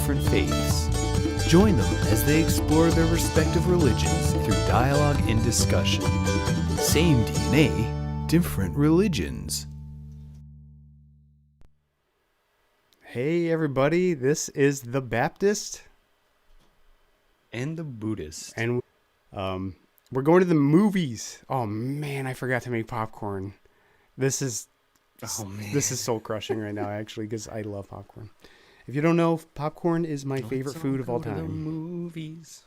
different faiths. Join them as they explore their respective religions through dialogue and discussion. Same DNA, different religions. Hey everybody, this is the Baptist And the Buddhist. and we're going to the movies. Oh man, I forgot to make popcorn. This is soul crushing right now actually because I love popcorn. If you don't know, popcorn is my favorite food of all time. The movies.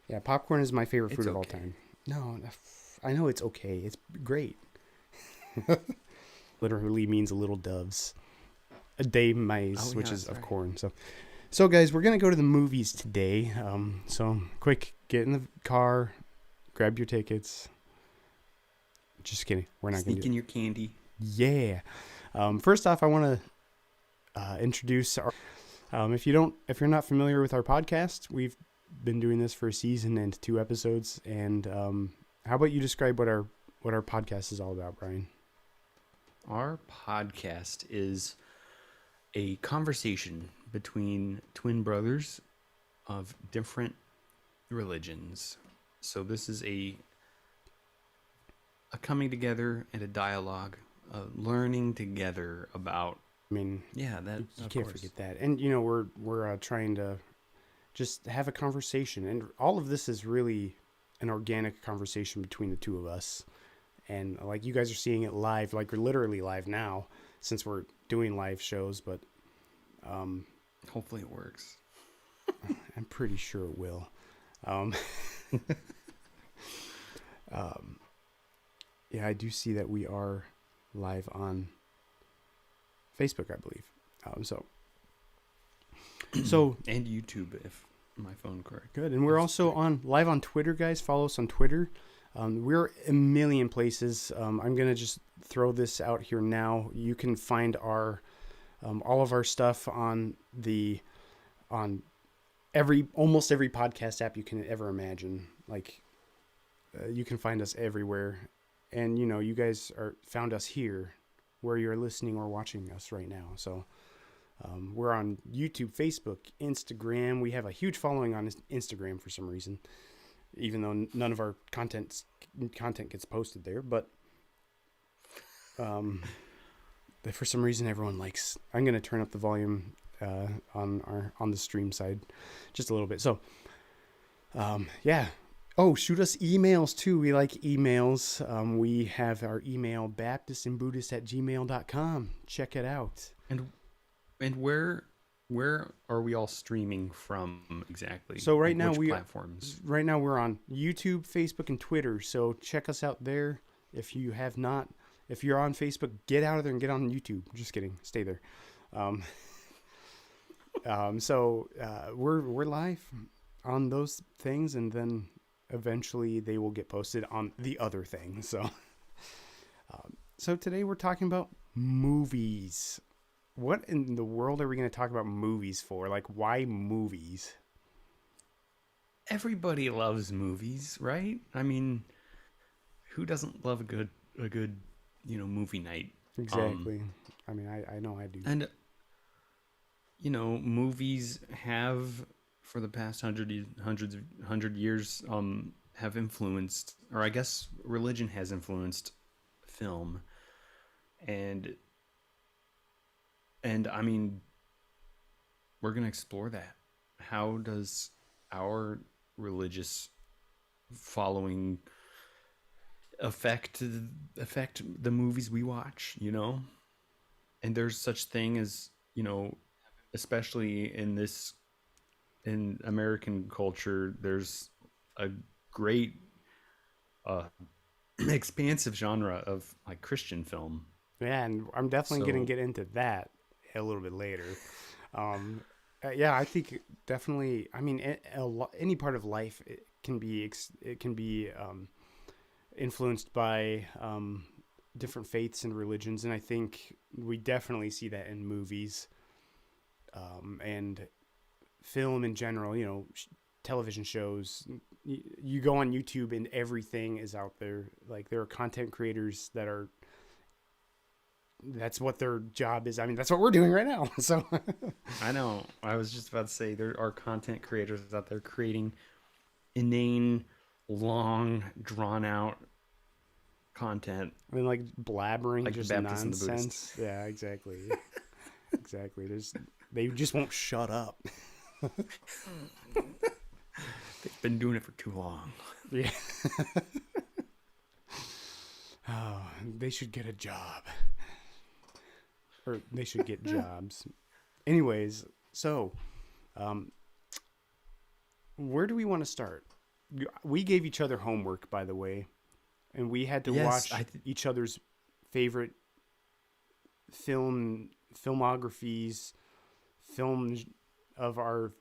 Yeah, popcorn is my favorite food of all time. No, I know it's okay. It's great. Literally means little doves. A day maize, which is of corn. So guys, we're gonna go to the movies today. So quick, get in the car, grab your tickets. Just kidding. We're not Sneak in your candy. Yeah. First off, I want to introduce our. If you're not familiar with our podcast, we've been doing this for a season and 2 episodes. And how about you describe what our podcast is all about, Brian? Our podcast is a conversation between twin brothers of different religions. So this is a coming together and a dialogue, learning together about. I mean, yeah, that you can't forget that. And we're trying to just have a conversation, and all of this is really an organic conversation between the two of us. And like you guys are seeing it live, like we're literally live now, since we're doing live shows. But hopefully it works. I'm pretty sure it will. Yeah, I do see that we are live on Facebook, I believe. So And YouTube, if my phone correct. Good. And we're also live on Twitter, guys. Follow us on Twitter. We're a million places. I'm going to just throw this out here now. You can find our all of our stuff on almost every podcast app you can ever imagine. Like you can find us everywhere. And you guys found us here where you're listening or watching us right now. So we're on YouTube, Facebook, Instagram. We have a huge following on Instagram for some reason, even though none of our content gets posted there. But for some reason, everyone likes. I'm going to turn up the volume on the stream side just a little bit. So yeah. Oh, shoot us emails too. We like emails. We have our email, baptistandbuddhist@gmail.com. Check it out. And where are we all streaming from exactly? So right now platforms? Right now we're on YouTube, Facebook, and Twitter. So check us out there. If you have not, if you're on Facebook, get out of there and get on YouTube. Just kidding. Stay there. So we're live on those things, and then eventually they will get posted on the other thing. So today we're talking about movies. What in the world are we going to talk about movies for? Like, why movies? Everybody loves movies, right? I mean, who doesn't love a good movie night? Exactly. I mean, I know I do. And movies have, for the past 100 years, have influenced, or I guess religion has influenced film. And I mean, we're going to explore that. How does our religious following affect the movies we watch, And there's such thing as, especially in American culture, there's a great expansive genre of like Christian film. Yeah, and I'm definitely going to get into that a little bit later. Yeah, I think definitely. I mean, any part of life can be influenced by different faiths and religions, and I think we definitely see that in movies and film in general. Television shows. You go on YouTube and everything is out there. Like there are content creators that are that's what their job is. I mean, that's what we're doing right now. So I know. I was just about to say there are content creators out there creating inane, long, drawn out content I mean, like blabbering like the just Baptists and the Buddhists. nonsense. Yeah, exactly. Exactly. They just won't shut up. They've been doing it for too long. Yeah. Oh, they should get a job. Or they should get jobs. Anyways, so where do we want to start? We gave each other homework, by the way, and we had to Yes, watch each other's favorite filmographies, films of our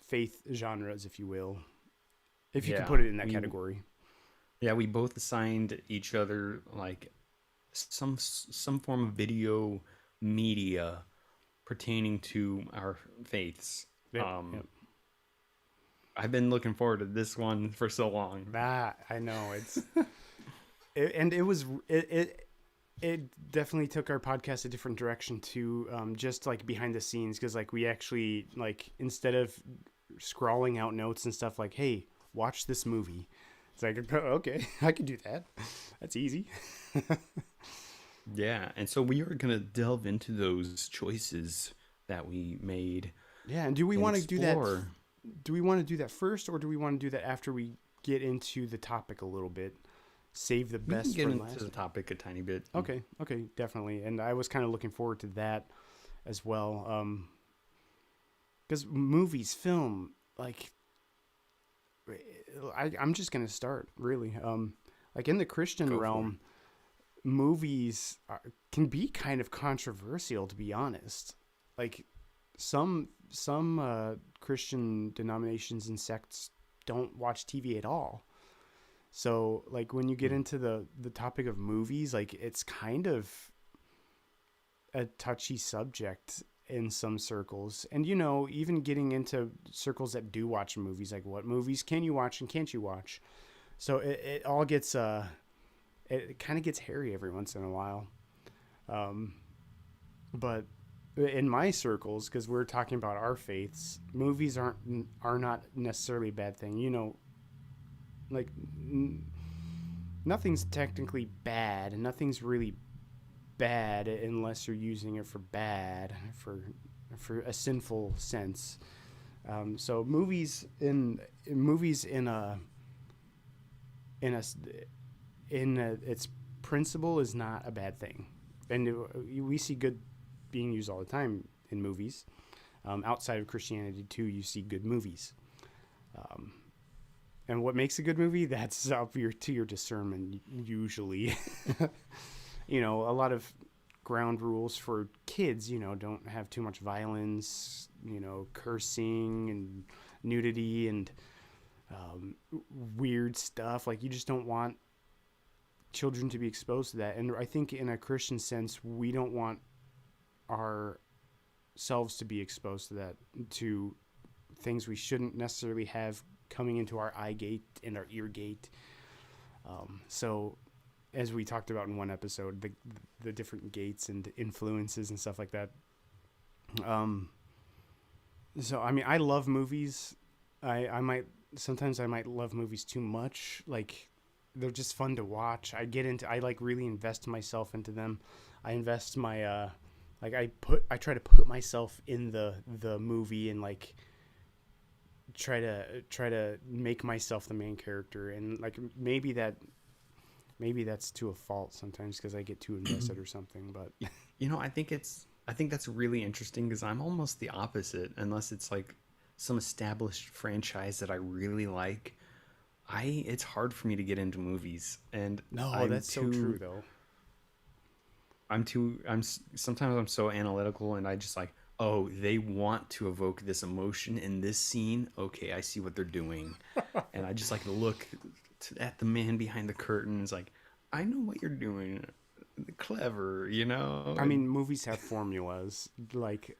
faith genres, if you will, if you can put it in that category. Yeah, we both assigned each other like some form of video media pertaining to our faiths. Yep, Um, I've been looking forward to this one for so long. That I know it definitely took our podcast a different direction too. Just like behind the scenes, because like we actually like instead of scrawling out notes and stuff like, "Hey, watch this movie," it's like, okay, I can do that. That's easy. Yeah, and so we are gonna delve into those choices that we made. Yeah, and do we want to do that? Explore. Do we want to do that first, or do we want to do that after we get into the topic a little bit? Save the We can best get for into last. the topic a tiny bit. Okay, definitely. And I was kind of looking forward to that as well. Because movies, film, like, I'm just gonna start really. Like in the Christian Go for realm, movies can be kind of controversial, to be honest. Like some Christian denominations and sects don't watch TV at all. So like when you get into the topic of movies, like it's kind of a touchy subject in some circles. And you know, even getting into circles that do watch movies, like what movies can you watch and can't you watch? So it all gets it kind of gets hairy every once in a while. But in my circles, because we're talking about our faiths, movies are not necessarily a bad thing. You know, like nothing's technically bad, and nothing's really bad unless you're using it for bad, for a sinful sense. So movies in its principle is not a bad thing, and we see good being used all the time in movies. Outside of Christianity too, you see good movies. And what makes a good movie? That's up to your discernment usually. You know, a lot of ground rules for kids, you know, don't have too much violence, you know, cursing and nudity and weird stuff. Like you just don't want children to be exposed to that. And I think in a Christian sense, we don't want ourselves to be exposed to that, to things we shouldn't necessarily have coming into our eye gate and our ear gate. So as we talked about in one episode, the different gates and influences and stuff like that. So, I mean, I love movies. I might love movies too much. Like they're just fun to watch. I like really invest myself into them. I invest my, I try to put myself in the movie and like try to make myself the main character. And like maybe that's to a fault sometimes because I get too invested or something. But You know, I think that's really interesting because I'm almost the opposite. Unless it's like some established franchise that I really like, it's hard for me to get into movies. And no, that's so true though. Sometimes I'm so analytical and I just like, oh, they want to evoke this emotion in this scene. Okay, I see what they're doing. And I just like to look at the man behind the curtain. It's like, I know what you're doing. Clever, you know? I mean, movies have formulas. Like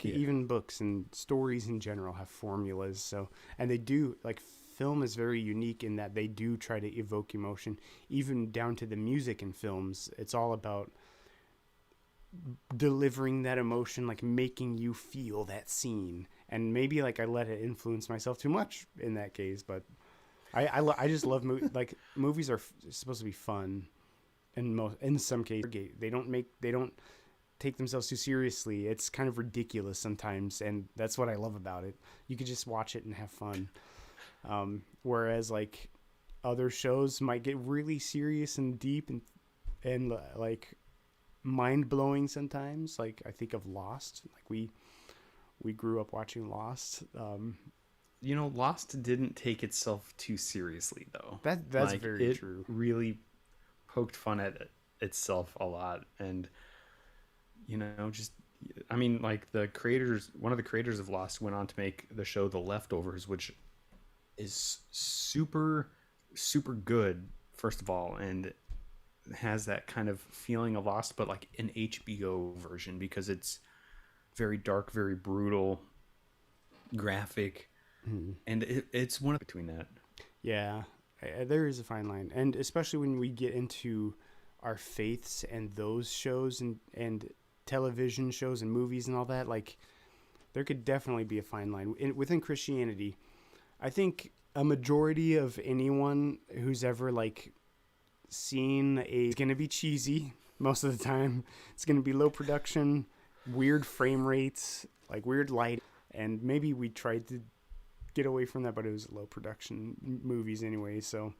even books and stories in general have formulas. So, and they do, like, film is very unique in that they do try to evoke emotion, even down to the music in films. It's all about delivering that emotion, like making you feel that scene. And maybe like I let it influence myself too much in that case, but I just love like movies are supposed to be fun, and in some cases they don't take themselves too seriously. It's kind of ridiculous sometimes, and that's what I love about it. You could just watch it and have fun. Whereas like other shows might get really serious and deep and like mind blowing sometimes. Like I think of Lost. Like we grew up watching Lost. Lost didn't take itself too seriously though. That's Like very it true. really poked fun at itself a lot, and just I mean, like one of the creators of Lost went on to make the show The Leftovers, which is super super good first of all, and has that kind of feeling of Lost, but like an HBO version because it's very dark, very brutal, graphic, Mhm. and it's one of between that. Yeah, there is a fine line, and especially when we get into our faiths and those shows and television shows and movies and all that, like there could definitely be a fine line within Christianity. I think a majority of anyone who's ever like seen it's gonna be cheesy most of the time. It's gonna be low production, weird frame rates, like weird light, and maybe we tried to get away from that, but it was low production movies anyway. So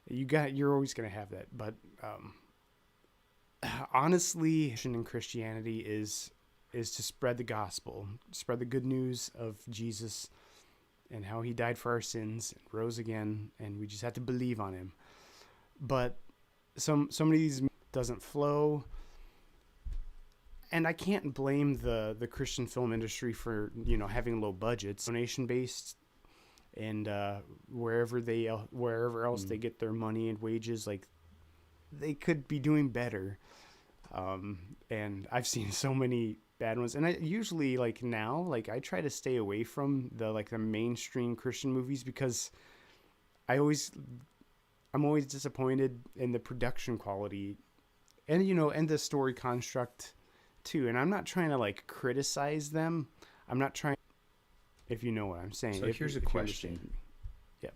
you're always gonna have that. But honestly, in Christianity is to spread the gospel, spread the good news of Jesus and how he died for our sins and rose again, and we just have to believe on him. But so many of these doesn't flow, and I can't blame the Christian film industry for having low budgets, donation based, and wherever else they get their money and wages, like they could be doing better. And I've seen so many bad ones, and I usually like now like I try to stay away from the mainstream Christian movies because I always I'm always disappointed in the production quality and the story construct too. And I'm not trying to like criticize them. I'm not trying, if you know what I'm saying. So here's a if you question. understand me. Yep.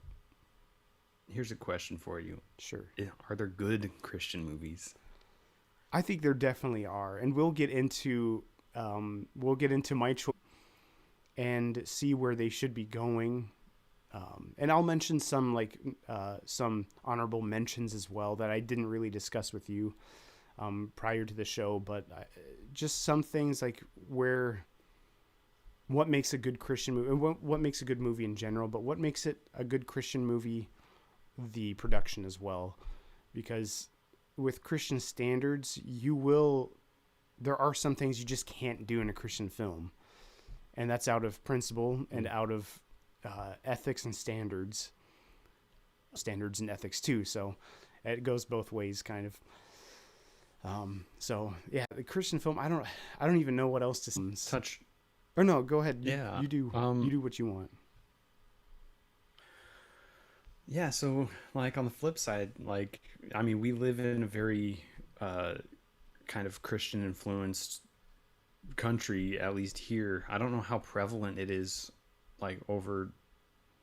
Here's a question for you. Sure. Are there good Christian movies? I think there definitely are, and we'll get into my choice and see where they should be going. And I'll mention some honorable mentions as well that I didn't really discuss with you prior to the show, but just some things like what makes a good Christian movie, and what makes a good movie in general, but what makes it a good Christian movie, the production as well, because with Christian standards, there are some things you just can't do in a Christian film, and that's out of principle and out of ethics and standards and ethics too. So it goes both ways, kind of. So yeah, the Christian film. I don't even know what else to touch. Or no, go ahead. Yeah, you do. You do what you want. Yeah. So like on the flip side, like I mean, we live in a very kind of Christian influenced country, at least here. I don't know how prevalent it is like over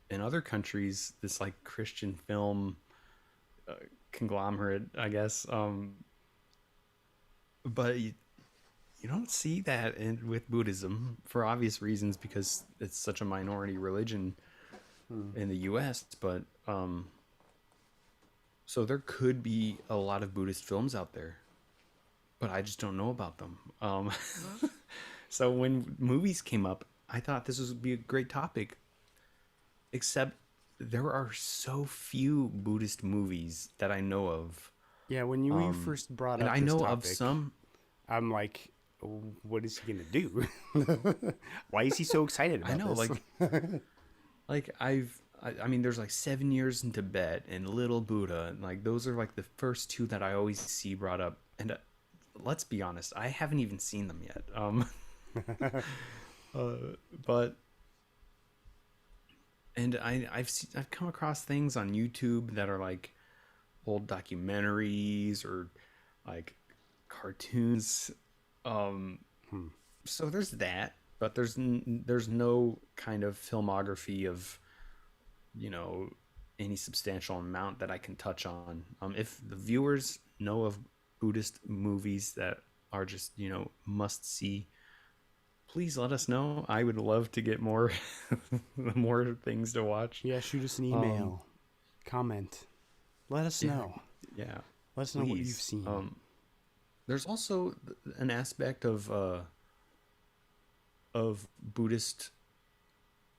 in other countries, this like Christian film conglomerate, I guess. But you don't see that with Buddhism for obvious reasons because it's such a minority religion in the US. But so there could be a lot of Buddhist films out there, but I just don't know about them. So when movies came up, I thought this would be a great topic. Except there are so few Buddhist movies that I know of. Yeah, when you first brought and up I this know topic, of some. I'm like, what is he gonna do? Why is he so excited about I know, this? I mean, there's like 7 Years in Tibet and Little Buddha, and like those are like the first two that I always see brought up. And let's be honest, I haven't even seen them yet. But and I've come across things on YouTube that are like old documentaries or like cartoons Um, Hmm. so there's that, but there's no kind of filmography of, you know, any substantial amount that I can touch on. If the viewers know of Buddhist movies that are just, you know, must see, please let us know. I would love to get more more things to watch. Yeah, shoot us an Um, email, comment. Let us yeah, know. yeah, Let us know what you've please. seen. There's also an aspect of Buddhist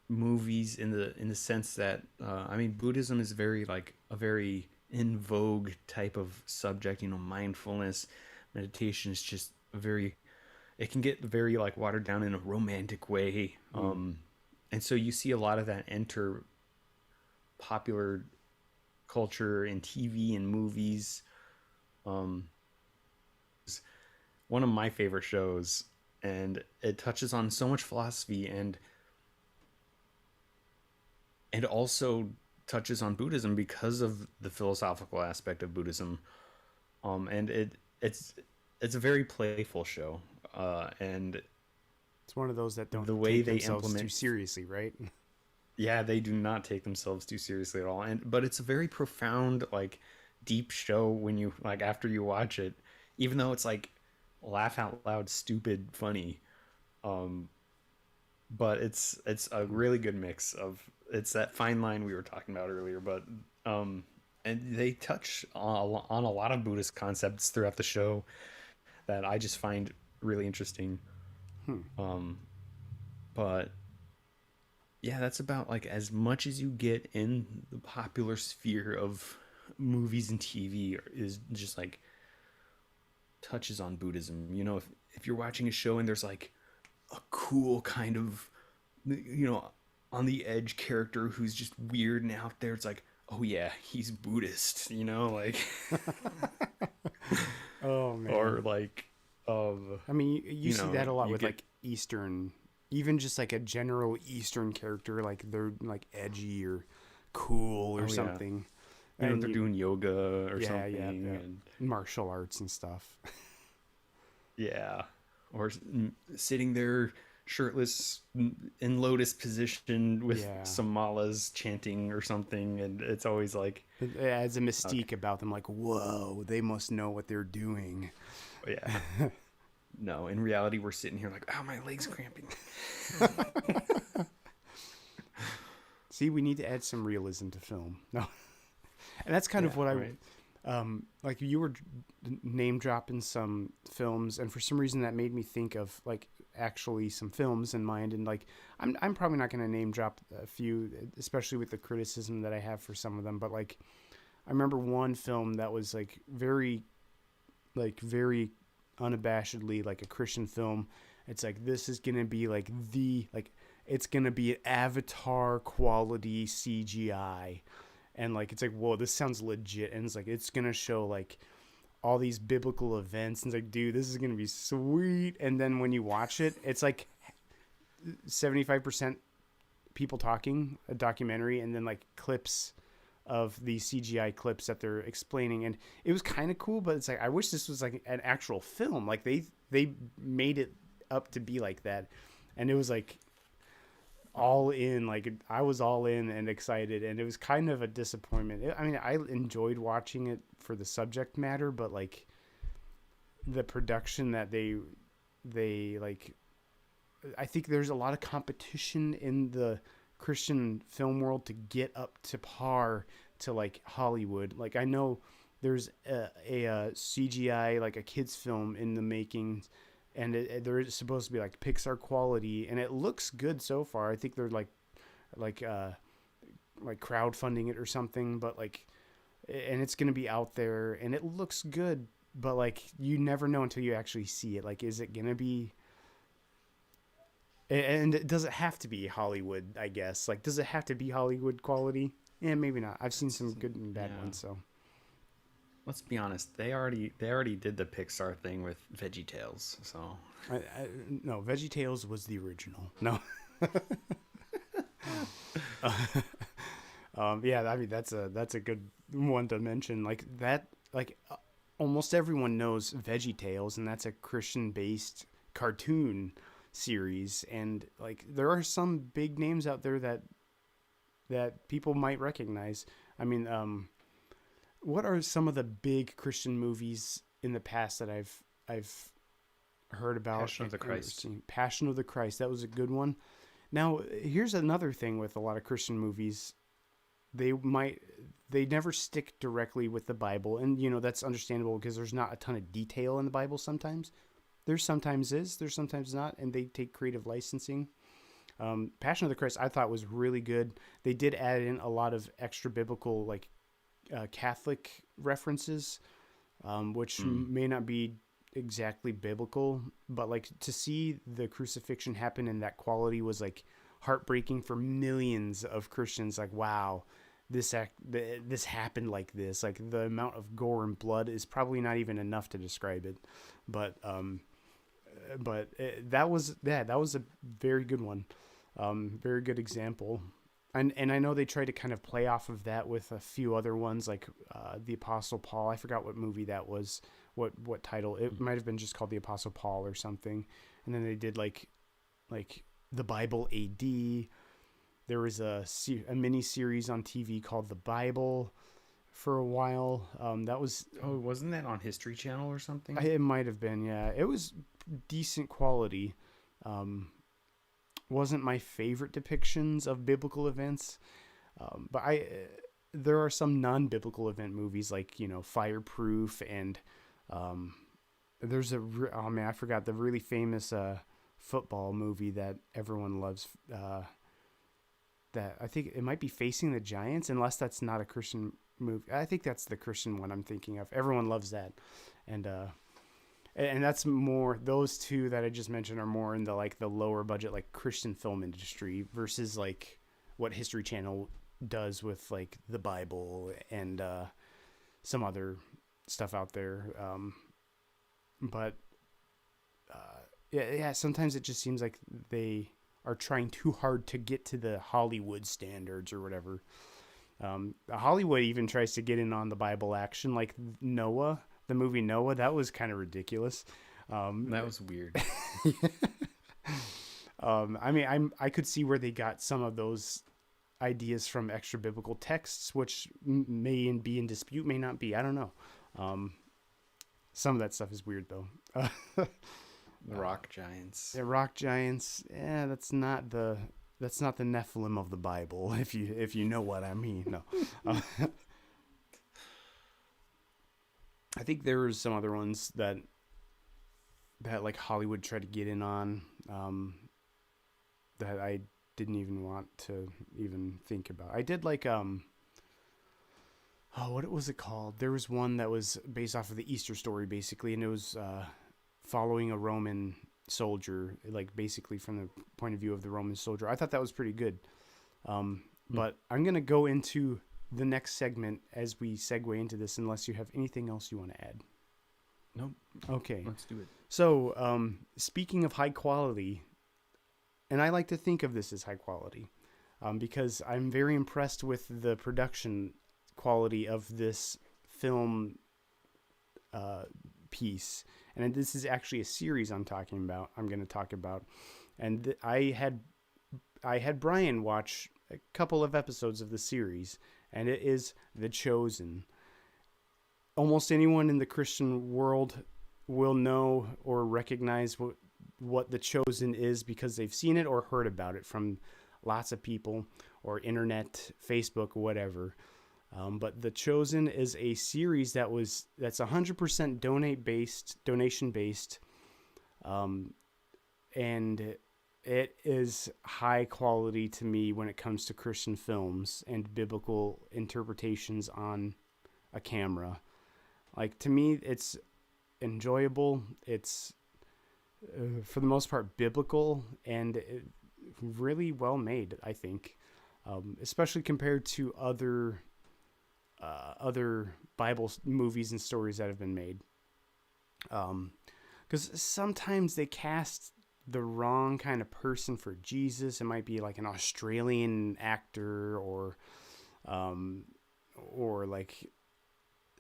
movies in the sense that I mean Buddhism is very like a very in vogue type of subject. You know, mindfulness, meditation is just a very, it can get very like watered down in a romantic way. Hmm. And so you see a lot of that enter popular culture in TV and movies. Um, one of my favorite shows, and it touches on so much philosophy and also touches on Buddhism because of the philosophical aspect of Buddhism. And it's it's a very playful show, and It's one of those that don't the way take they themselves too implement, seriously, right? yeah, they do not take themselves too seriously at all. And but it's a very profound, like deep show when you like after you watch it, even though it's like laugh out loud, stupid, funny. Um, but it's a really good mix of, it's that fine line we were talking about earlier, but um and they touch on a lot of Buddhist concepts throughout the show that I just find really interesting. Hmm. um but yeah, that's about like as much as you get in the popular sphere of movies and TV is just like touches on Buddhism. You know, if you're watching a show and there's like a cool kind of, you know, on the edge character who's just weird and out there, it's like, oh yeah, he's Buddhist, you know, like Oh man. or like I mean, you you see know, that a lot you with get, like Eastern, even just like a general Eastern character, like they're like edgy or cool or oh yeah, something. you know, And they're you, doing yoga or yeah, yeah, something, yeah, and martial arts and stuff. yeah, or sitting there shirtless in lotus position with Yeah, some malas chanting or something, and it's always like, it adds a okay, mystique about them. Like, whoa, they must know what they're doing. yeah. No, in reality, we're sitting here like, oh, my leg's cramping. See, we need to add some realism to film. No, and that's kind of Yeah, what I right. like. You were name dropping some films, and for some reason that made me think of like actually some films in mind. And like, I'm probably not going to name drop a few, especially with the criticism that I have for some of them. But like, I remember one film that was like very unabashedly like a Christian film. It's like this is gonna be like the like it's gonna be an Avatar quality CGI, and like it's like whoa, this sounds legit, and it's like it's gonna show like all these biblical events, and it's like dude, this is gonna be sweet. And then when you watch it, it's like 75% people talking, a documentary, and then like clips of the CGI clips that they're explaining, and it was kind of cool. But it's like I wish this was like an actual film. Like they made it up to be like that, and it was like all in. Like I was all in and excited, and it was kind of a disappointment. I mean, I enjoyed watching it for the subject matter, but like the production that they like, I think there's a lot of competition in the Christian film world to get up to par to like Hollywood. Like I know there's a CGI like a kids film in the making, and they're supposed to be like Pixar quality, and it looks good so far. I think they're like like crowdfunding it or something, but like, and it's gonna be out there, and it looks good. But like, you never know until you actually see it. Like, is it gonna be, and does it have to be Hollywood? I guess. Like, does it have to be Hollywood quality? Yeah, maybe not. I've seen some It's, good and bad yeah. ones. So Let's be honest. They already did the Pixar thing with Veggie Tales. So no, VeggieTales was the original. No. Yeah, I mean that's a good one to mention. Like that, like almost everyone knows Veggie Tales, and that's a Christian-based cartoon series. And like, there are some big names out there that people might recognize. I mean, what are some of the big Christian movies in the past that I've heard about Passion of the and Christ. seen? Passion of the Christ, that was a good one. Now, here's another thing with a lot of Christian movies. They might they never stick directly with the Bible, and that's understandable because there's not a ton of detail in the Bible sometimes. There's sometimes not, and they take creative licensing. Passion of the Christ, I thought was really good. They did add in a lot of extra biblical, like Catholic references, which Mm. may not be exactly biblical, but like to see the crucifixion happen in that quality was like heartbreaking for millions of Christians. Like, wow, this happened like this. Like, the amount of gore and blood is probably not even enough to describe it, but that was a very good one, very good example. And I know they tried to kind of play off of that with a few other ones, like the Apostle Paul. I forgot what movie that was, what title. It might have been just called the Apostle Paul or something. And then they did like the Bible AD. There was a mini series on TV called The Bible for a while. That was Oh, wasn't that on History Channel or something? it might have been, yeah. It was decent quality. Wasn't my favorite depictions of biblical events, but there are some non-biblical event movies like Fireproof, and there's oh man, I forgot the really famous football movie that everyone loves. That I think it might be Facing the Giants, unless that's not a Christian movie. I think that's the Christian one I'm thinking of. Everyone loves that, and that's more, those two that I just mentioned are more in the lower budget, like Christian film industry, versus like what History Channel does with like the Bible and some other stuff out there. But yeah, sometimes it just seems like they are trying too hard to get to the Hollywood standards or whatever. Hollywood even tries to get in on the Bible action, like Noah, the movie Noah. That was kind of ridiculous. That was weird. I mean, I could see where they got some of those ideas from extra biblical texts, which may be in dispute, may not be. I don't know. Some of that stuff is weird though. The rock giants. Yeah, rock giants. Yeah, that's not the Nephilim of the Bible, if you know what I mean. No. I think there was some other ones that like Hollywood tried to get in on, that I didn't even want to even think about. I did like what was it called? There was one that was based off of the Easter story basically, and it was following a Roman soldier, like basically from the point of view of the Roman soldier. I thought that was pretty good. But I'm going to go into the next segment as we segue into this, unless you have anything else you want to add. Nope. Okay. Let's do it. So, speaking of high quality, and I like to think of this as high quality, because I'm very impressed with the production quality of this film piece. And this is actually a series I'm going to talk about. And I had Brian watch a couple of episodes of the series, and it is The Chosen. Almost anyone in the Christian world will know or recognize what The Chosen is, because they've seen it or heard about it from lots of people, or internet, Facebook, whatever. But The Chosen is a series that's 100% donation based, and it is high quality to me when it comes to Christian films and biblical interpretations on a camera. Like, to me, it's enjoyable. It's for the most part biblical, and really well made, I think, especially compared to other Bible movies and stories that have been made. Because sometimes they cast the wrong kind of person for Jesus. It might be like an Australian actor, or like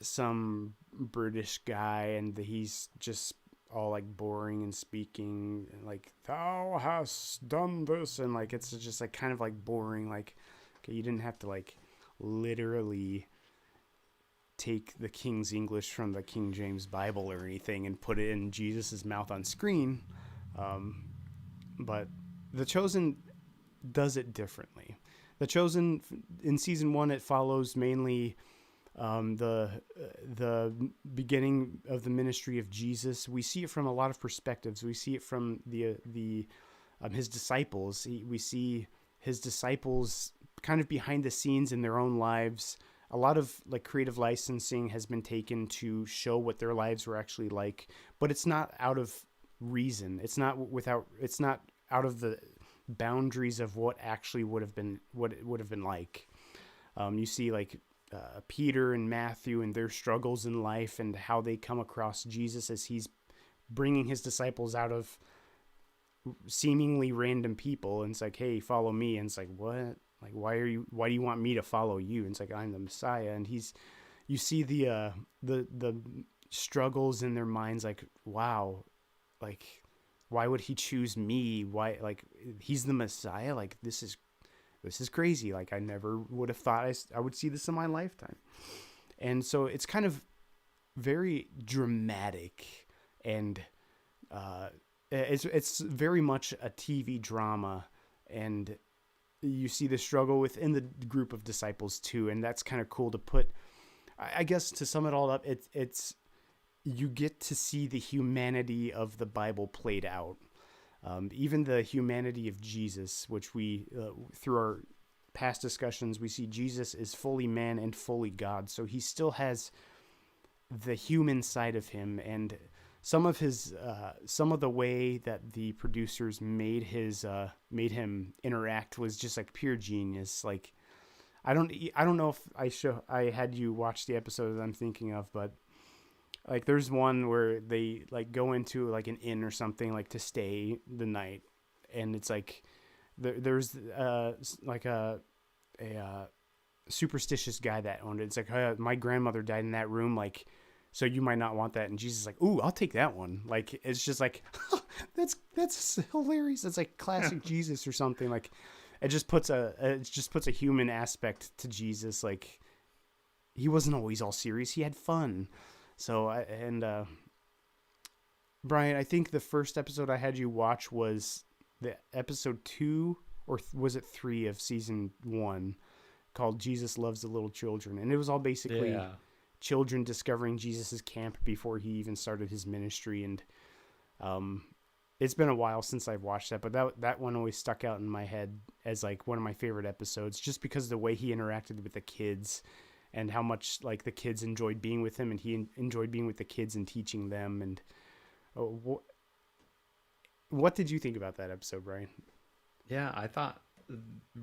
some British guy, and he's just all like boring and speaking like thou hast done this, and like it's just like kind of like boring. Like, okay, you didn't have to like literally take the King's English from the King James Bible or anything and put it in Jesus's mouth on screen. Um, but The Chosen does it differently. The Chosen in season one, it follows mainly the beginning of the ministry of Jesus. We see it from a lot of perspectives. We see it from the his disciples. We see his disciples kind of behind the scenes in their own lives. A lot of like creative licensing has been taken to show what their lives were actually like, but it's not out of reason. It's not without. It's not out of the boundaries of what actually would have been what it would have been like. You see like Peter and Matthew and their struggles in life and how they come across Jesus as he's bringing his disciples out of seemingly random people, and it's like, hey, follow me. And it's like, what? Like, why do you want me to follow you? And it's like, I'm the Messiah. And you see the struggles in their minds, like, wow, like, why would he choose me? Why, like, he's the Messiah? Like, this is crazy. Like, I never would have thought I would see this in my lifetime. And so it's kind of very dramatic, and it's very much a TV drama, and you see the struggle within the group of disciples too, and that's kind of cool to put. I guess to sum it all up, it's you get to see the humanity of the Bible played out. Even the humanity of Jesus, which we, through our past discussions, we see Jesus is fully man and fully God. So he still has the human side of him, and some of the way that the producers made him interact was just like pure genius. Like, I don't know if I had you watch the episode that I'm thinking of, but like there's one where they like go into like an inn or something like to stay the night, and it's like there's like a superstitious guy that owned it. It's like, my grandmother died in that room, like, so you might not want that. And Jesus is like, ooh, I'll take that one. Like, it's just like, that's hilarious. That's like classic Jesus or something. Like, it just puts a human aspect to Jesus. Like, he wasn't always all serious. He had fun. So, Brian, I think the first episode I had you watch was the episode 2, or was it 3 of season 1, called Jesus Loves the Little Children. And it was all basically children discovering Jesus's camp before he even started his ministry. And it's been a while since I've watched that, but that one always stuck out in my head as like one of my favorite episodes, just because of the way he interacted with the kids and how much like the kids enjoyed being with him, and he enjoyed being with the kids and teaching them. And what did you think about that episode, Brian? Yeah, I thought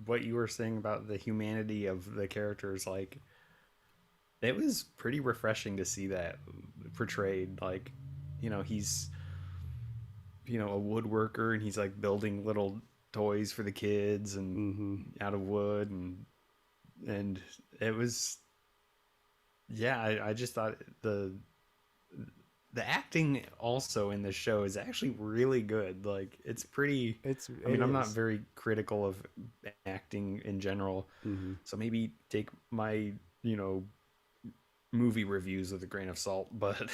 what you were saying about the humanity of the characters, like, it was pretty refreshing to see that portrayed. Like, he's a woodworker, and he's like building little toys for the kids and Mm-hmm. out of wood, and it was, yeah, I just thought the acting also in the show is actually really good. Like, it's pretty. I mean, I'm not very critical of acting in general, Mm-hmm. so maybe take my movie reviews with a grain of salt, but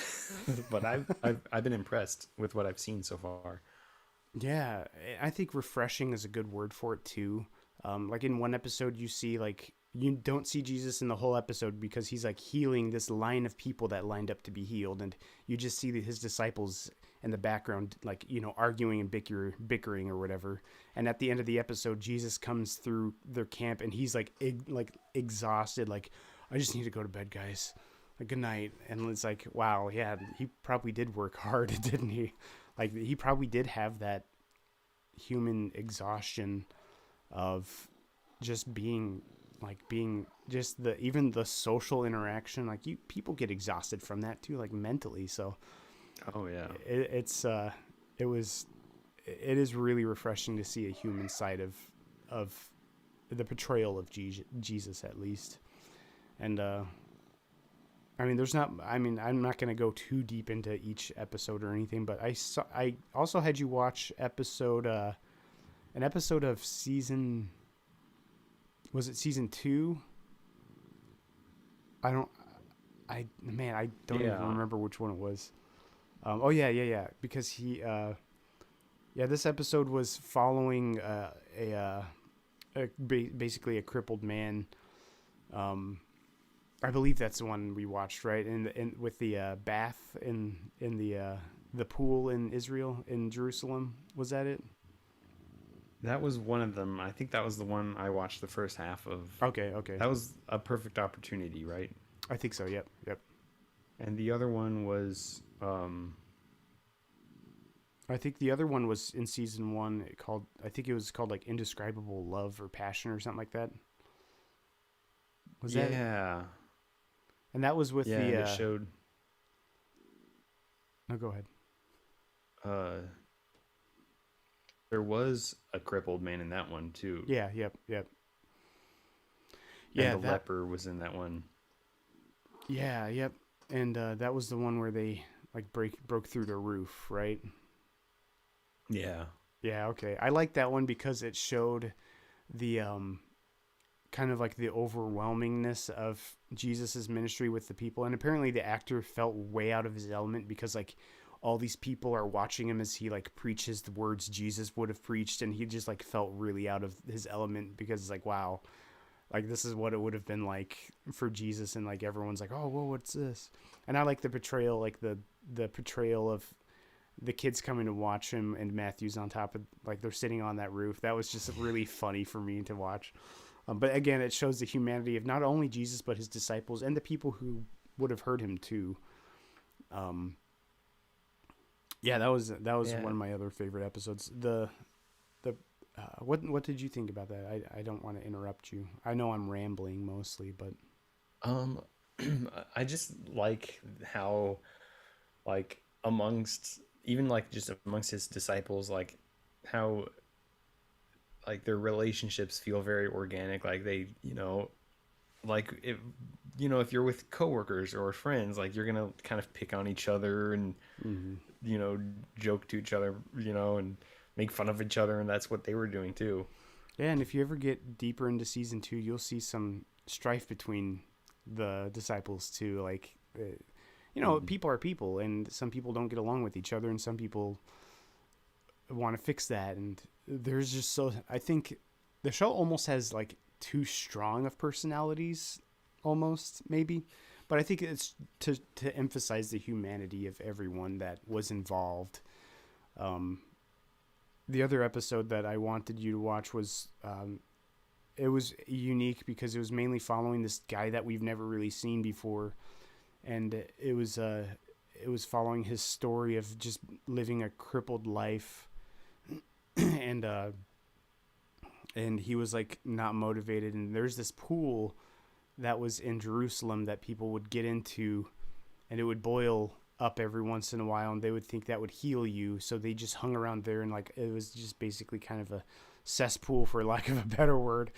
but I've been impressed with what I've seen so far. Yeah, I think refreshing is a good word for it too. Like in one episode, you don't see Jesus in the whole episode because he's like healing this line of people that lined up to be healed, and you just see his disciples in the background, like, arguing and bickering or whatever. And at the end of the episode, Jesus comes through their camp, and he's like exhausted, like, I just need to go to bed, guys. Like, good night. And it's like, wow, yeah, he probably did work hard, didn't he? Like, he probably did have that human exhaustion of just being just even the social interaction. Like, people get exhausted from that too, like mentally. So Oh yeah. It is really refreshing to see a human side of the portrayal of Jesus, at least. And I mean, there's not. I mean, I'm not going to go too deep into each episode or anything, but I also had you watch an episode of season. Was it season 2? I don't. I don't even Yeah, remember which one it was. Oh yeah, yeah, yeah. Because yeah, this episode was following basically a crippled man. Um, I believe that's the one we watched, right? In with the bath in the pool in Israel in Jerusalem. Was that it? that was one of them. I think that was the one I watched the first half of. Okay, okay. That was a perfect opportunity, right? I think so. Yep, yep. And the other one was I think the other one was in season 1. It called I think it was called like indescribable love or passion or something like that. Was that it? yeah, And that was with yeah, the. and it showed No, go ahead. uh there was a crippled man in that one too, Yeah, yep, yep. and Yeah, the that. leper was in that one. Yeah, yep. And that was the one where they like broke through the roof, right? Yeah, Yeah, okay. I like that one because it showed the kind of like the overwhelmingness of Jesus's ministry with the people, and apparently the actor felt way out of his element because like all these people are watching him as he like preaches the words Jesus would have preached, and he just like felt really out of his element because it's like, wow, like this is what it would have been like for Jesus, and like everyone's like, oh, whoa, what's this? And I like the portrayal, like the portrayal of the kids coming to watch him, and Matthew's on top of, like, they're sitting on that roof. That was just really funny for me to watch. But again, it shows the humanity of not only Jesus but his disciples and the people who would have heard him too. Um, yeah, that was yeah. one of my other favorite episodes. The what did you think about that? I don't want to interrupt you. I know I'm rambling mostly, but Um, I just like how, like, amongst even like just amongst his disciples, like how like their relationships feel very organic. Like they, like if if you're with coworkers or friends, like you're gonna kind of pick on each other and hmm you know joke to each other, and make fun of each other, and that's what they were doing too. yeah. And if you ever get deeper into season 2, you'll see some strife between the disciples too. Like, Mhm. people are people, and some people don't get along with each other, and some people want to fix that. And there's just so I think the show almost has like too strong of personalities, almost maybe. But I think it's to emphasize the humanity of everyone that was involved. Um, the other episode that I wanted you to watch was it was unique because it was mainly following this guy that we've never really seen before, and it was following his story of just living a crippled life, and and he was like not motivated. And there's this pool that was in Jerusalem that people would get into, and it would boil up every once in a while, and they would think that would heal you, so they just hung around there, and like it was just basically kind of a cesspool, for lack of a better word,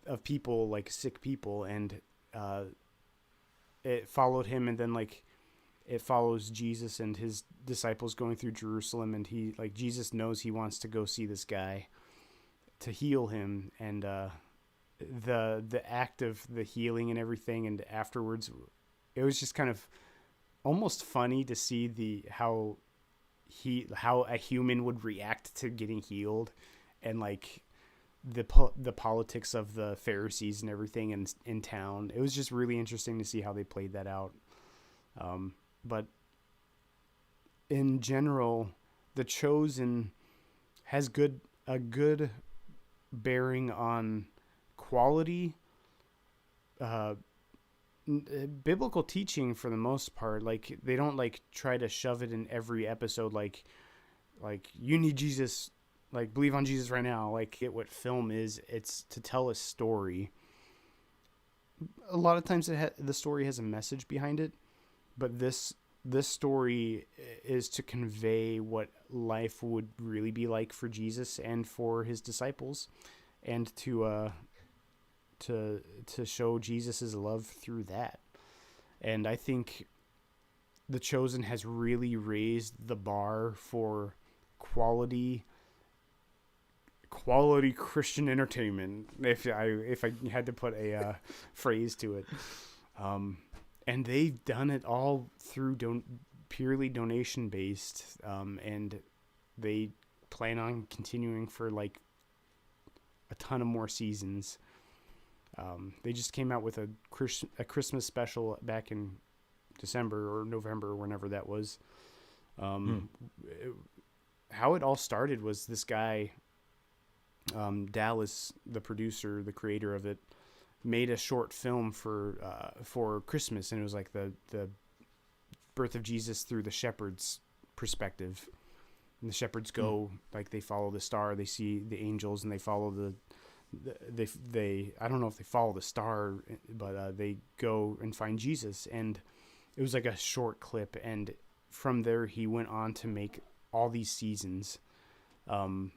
of people, like sick people. And uh, it followed him, and then like it follows Jesus and his disciples going through Jerusalem, and he like Jesus knows he wants to go see this guy to heal him, and the act of the healing and everything, and afterwards it was just kind of almost funny to see the how a human would react to getting healed, and like the politics of the Pharisees and everything in town. It was just really interesting to see how they played that out. But in general, The Chosen has a good bearing on quality, uh, biblical teaching for the most part. Like they don't like try to shove it in every episode. Like you need Jesus, like believe on Jesus right now. Like what film is, it's to tell a story. A lot of times the story has a message behind it, but this story is to convey what life would really be like for Jesus and for his disciples, and to show Jesus's love through that. And I think The Chosen has really raised the bar for quality quality Christian entertainment. If I had to put a phrase to it, and they've done it all through purely donation based, and they plan on continuing for like a ton of more seasons. They just came out with a Christmas special back in December or November, whenever that was. Hmm. How it all started was this guy, Dallas, the producer, the creator of it, made a short film for Christmas, and it was like the birth of Jesus through the shepherds' perspective. And the shepherds Hmm. go, like, they follow the star, they see the angels, and they follow they I don't know if they follow the star, but they go and find Jesus. And it was like a short clip, and from there he went on to make all these seasons. Um,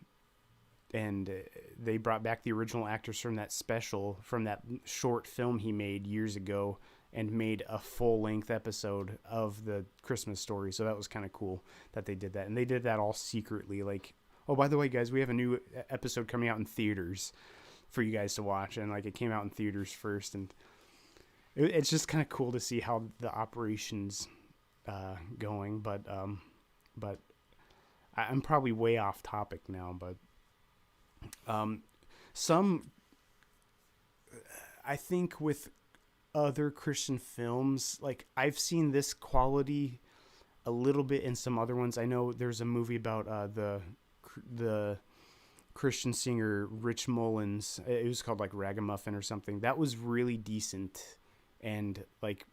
and they brought back the original actors from that special, from that short film he made years ago, and made a full length episode of the Christmas story. So that was kind of cool that they did that, and they did that all secretly. Like, oh, by the way, guys, we have a new episode coming out in theaters for you guys to watch, and like it came out in theaters first, and it's just kind of cool to see how the operations going. But I'm probably way off topic now, but um, some I think with other Christian films, like I've seen this quality a little bit in some other ones. I know there's a movie about the Christian singer Rich Mullins. It was called like Ragamuffin or something. That was really decent and like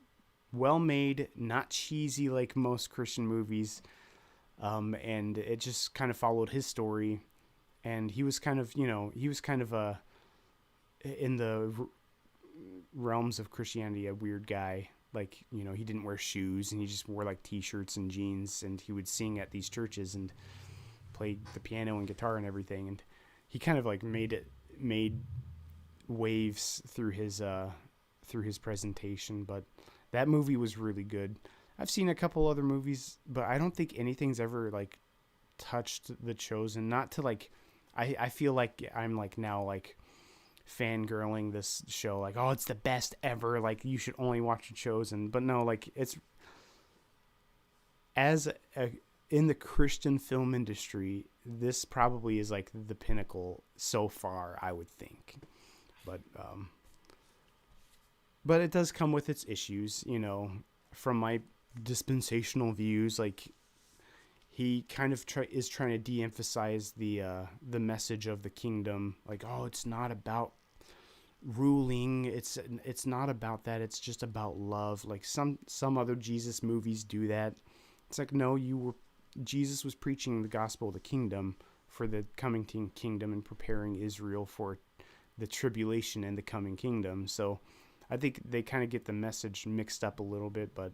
well made, not cheesy like most Christian movies. And it just kind of followed his story. And he was kind of, he was kind of in the realms of Christianity, a weird guy. Like, he didn't wear shoes and he just wore like t-shirts and jeans, and he would sing at these churches and played the piano and guitar and everything. And he kind of like made waves through his presentation. But that movie was really good. I've seen a couple other movies, but I don't think anything's ever like touched The Chosen. Not to like, I feel like I'm like now like fangirling this show, like, oh, it's the best ever, like you should only watch The Chosen. But no, like it's as a, in the Christian film industry, this probably is like the pinnacle so far, I would think. But it does come with its issues, from my dispensational views. Like he kind of is trying to de-emphasize the message of the kingdom. Like, oh, it's not about ruling. It's not about that. It's just about love. Like some other Jesus movies do that. It's like, no, Jesus was preaching the gospel of the kingdom for the coming kingdom and preparing Israel for the tribulation and the coming kingdom. So I think they kind of get the message mixed up a little bit. But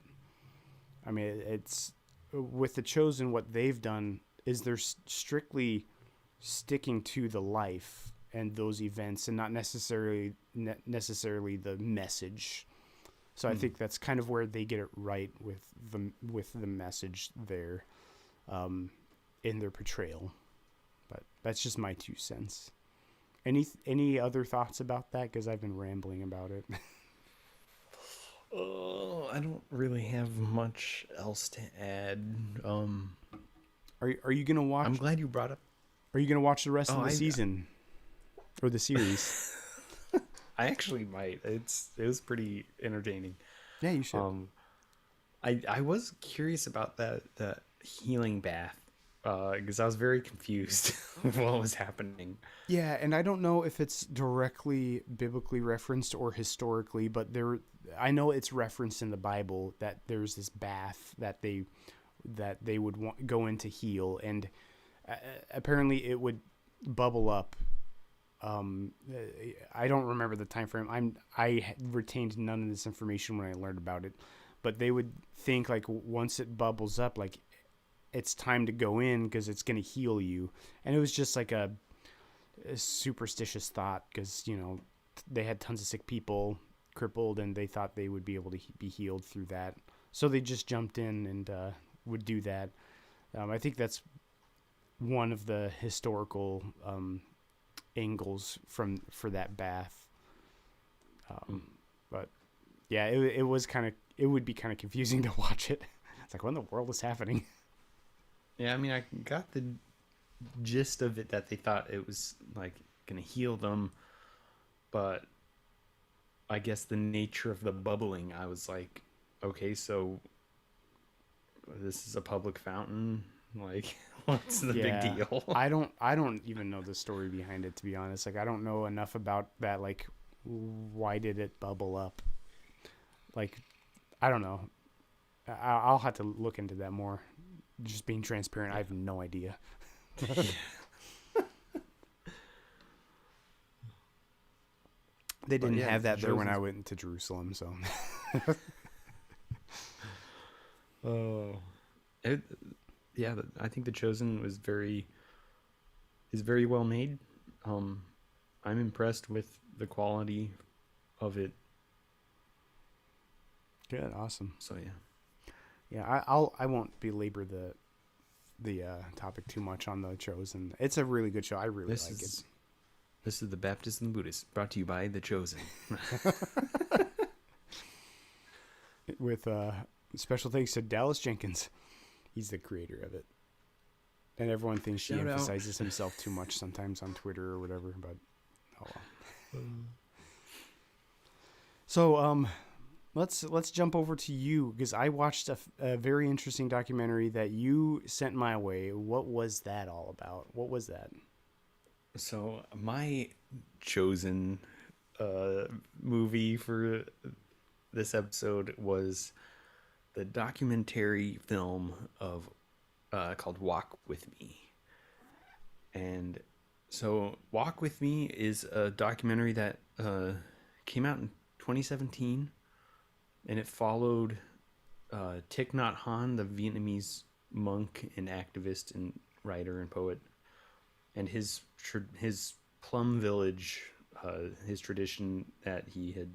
I mean, it's with The Chosen, what they've done is they're strictly sticking to the life and those events, and not necessarily the message. So I Hmm. think that's kind of where they get it right with the message there, in their portrayal. But that's just my 2 cents. Any other thoughts about that? Because I've been rambling about it. Oh, I don't really have much else to add. Are you gonna I'm watch? glad you brought up. Are you gonna watch the rest Oh, of the season or the series? I actually might. It was pretty entertaining. Yeah, you should. Um, I was curious about that healing bath, because I was very confused what was happening. Yeah, and I don't know if it's directly biblically referenced or historically, but I know it's referenced in the Bible that there's this bath that they would go in to heal, and apparently it would bubble up. I don't remember the time frame. I retained none of this information when I learned about it, but they would think like once it bubbles up, like it's time to go in because it's gonna heal you, and it was just like a superstitious thought because they had tons of sick people, crippled, and they thought they would be able to be healed through that. So they just jumped in and would do that. I think that's one of the historical angles for that bath. But yeah, it was kind of, it would be kind of confusing to watch it. It's like, what in the world is happening? Yeah, I mean, I got the gist of it that they thought it was like gonna heal them, but I guess the nature of the bubbling, I was like, okay, so this is a public fountain. Like, what's the big Yeah, deal? I don't even know the story behind it, to be honest. Like, I don't know enough about that. Like, why did it bubble up? Like, I don't know. I'll have to look into that more. Just being transparent, I have no idea. They But didn't yeah, have The that there when I Chosen's. went to Jerusalem, so Oh, it, yeah. I think The Chosen is very well made. Um, I'm impressed with the quality of it. good, awesome. So yeah. Yeah, I won't belabor the topic too much on the Chosen. It's a really good show. I really This like it. is this is the Baptist and the Buddhist, brought to you by The Chosen. With special thanks to Dallas Jenkins. He's the creator of it. And everyone thinks he Shout out. emphasizes himself too much sometimes on Twitter or whatever, but oh well. So let's jump over to you, because I watched a very interesting documentary that you sent my way. What was that all about? What was that? So my chosen movie for this episode was the documentary film of called Walk With Me. And so Walk With Me is a documentary that came out in 2017, and it followed Thich Nhat Hanh, the Vietnamese monk and activist and writer and poet, and his Plum Village, his tradition that he had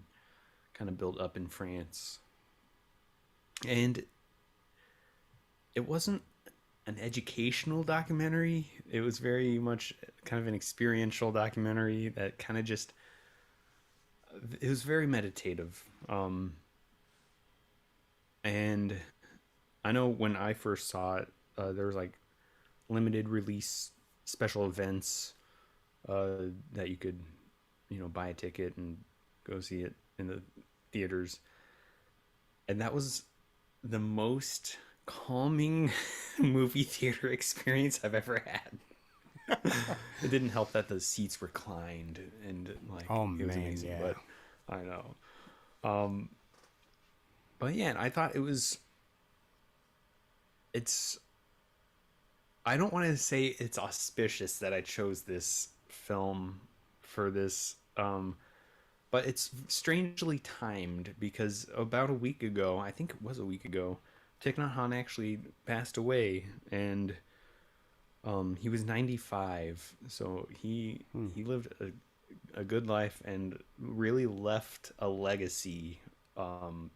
kind of built up in France. And it wasn't an educational documentary. It was very much kind of an experiential documentary that kind of just, it was very meditative. And I know when I first saw it, there was like limited release special events that you could, buy a ticket and go see it in the theaters. And that was the most calming movie theater experience I've ever had. It didn't help that the seats reclined and like Oh it was man, amazing, yeah. but I know. But yeah, I thought it's I don't want to say it's auspicious that I chose this film for this, but it's strangely timed because about a week ago, I think it was a week ago, Thich Nhat Hanh actually passed away, and he was 95, so he lived a good life and really left a legacy. Wow.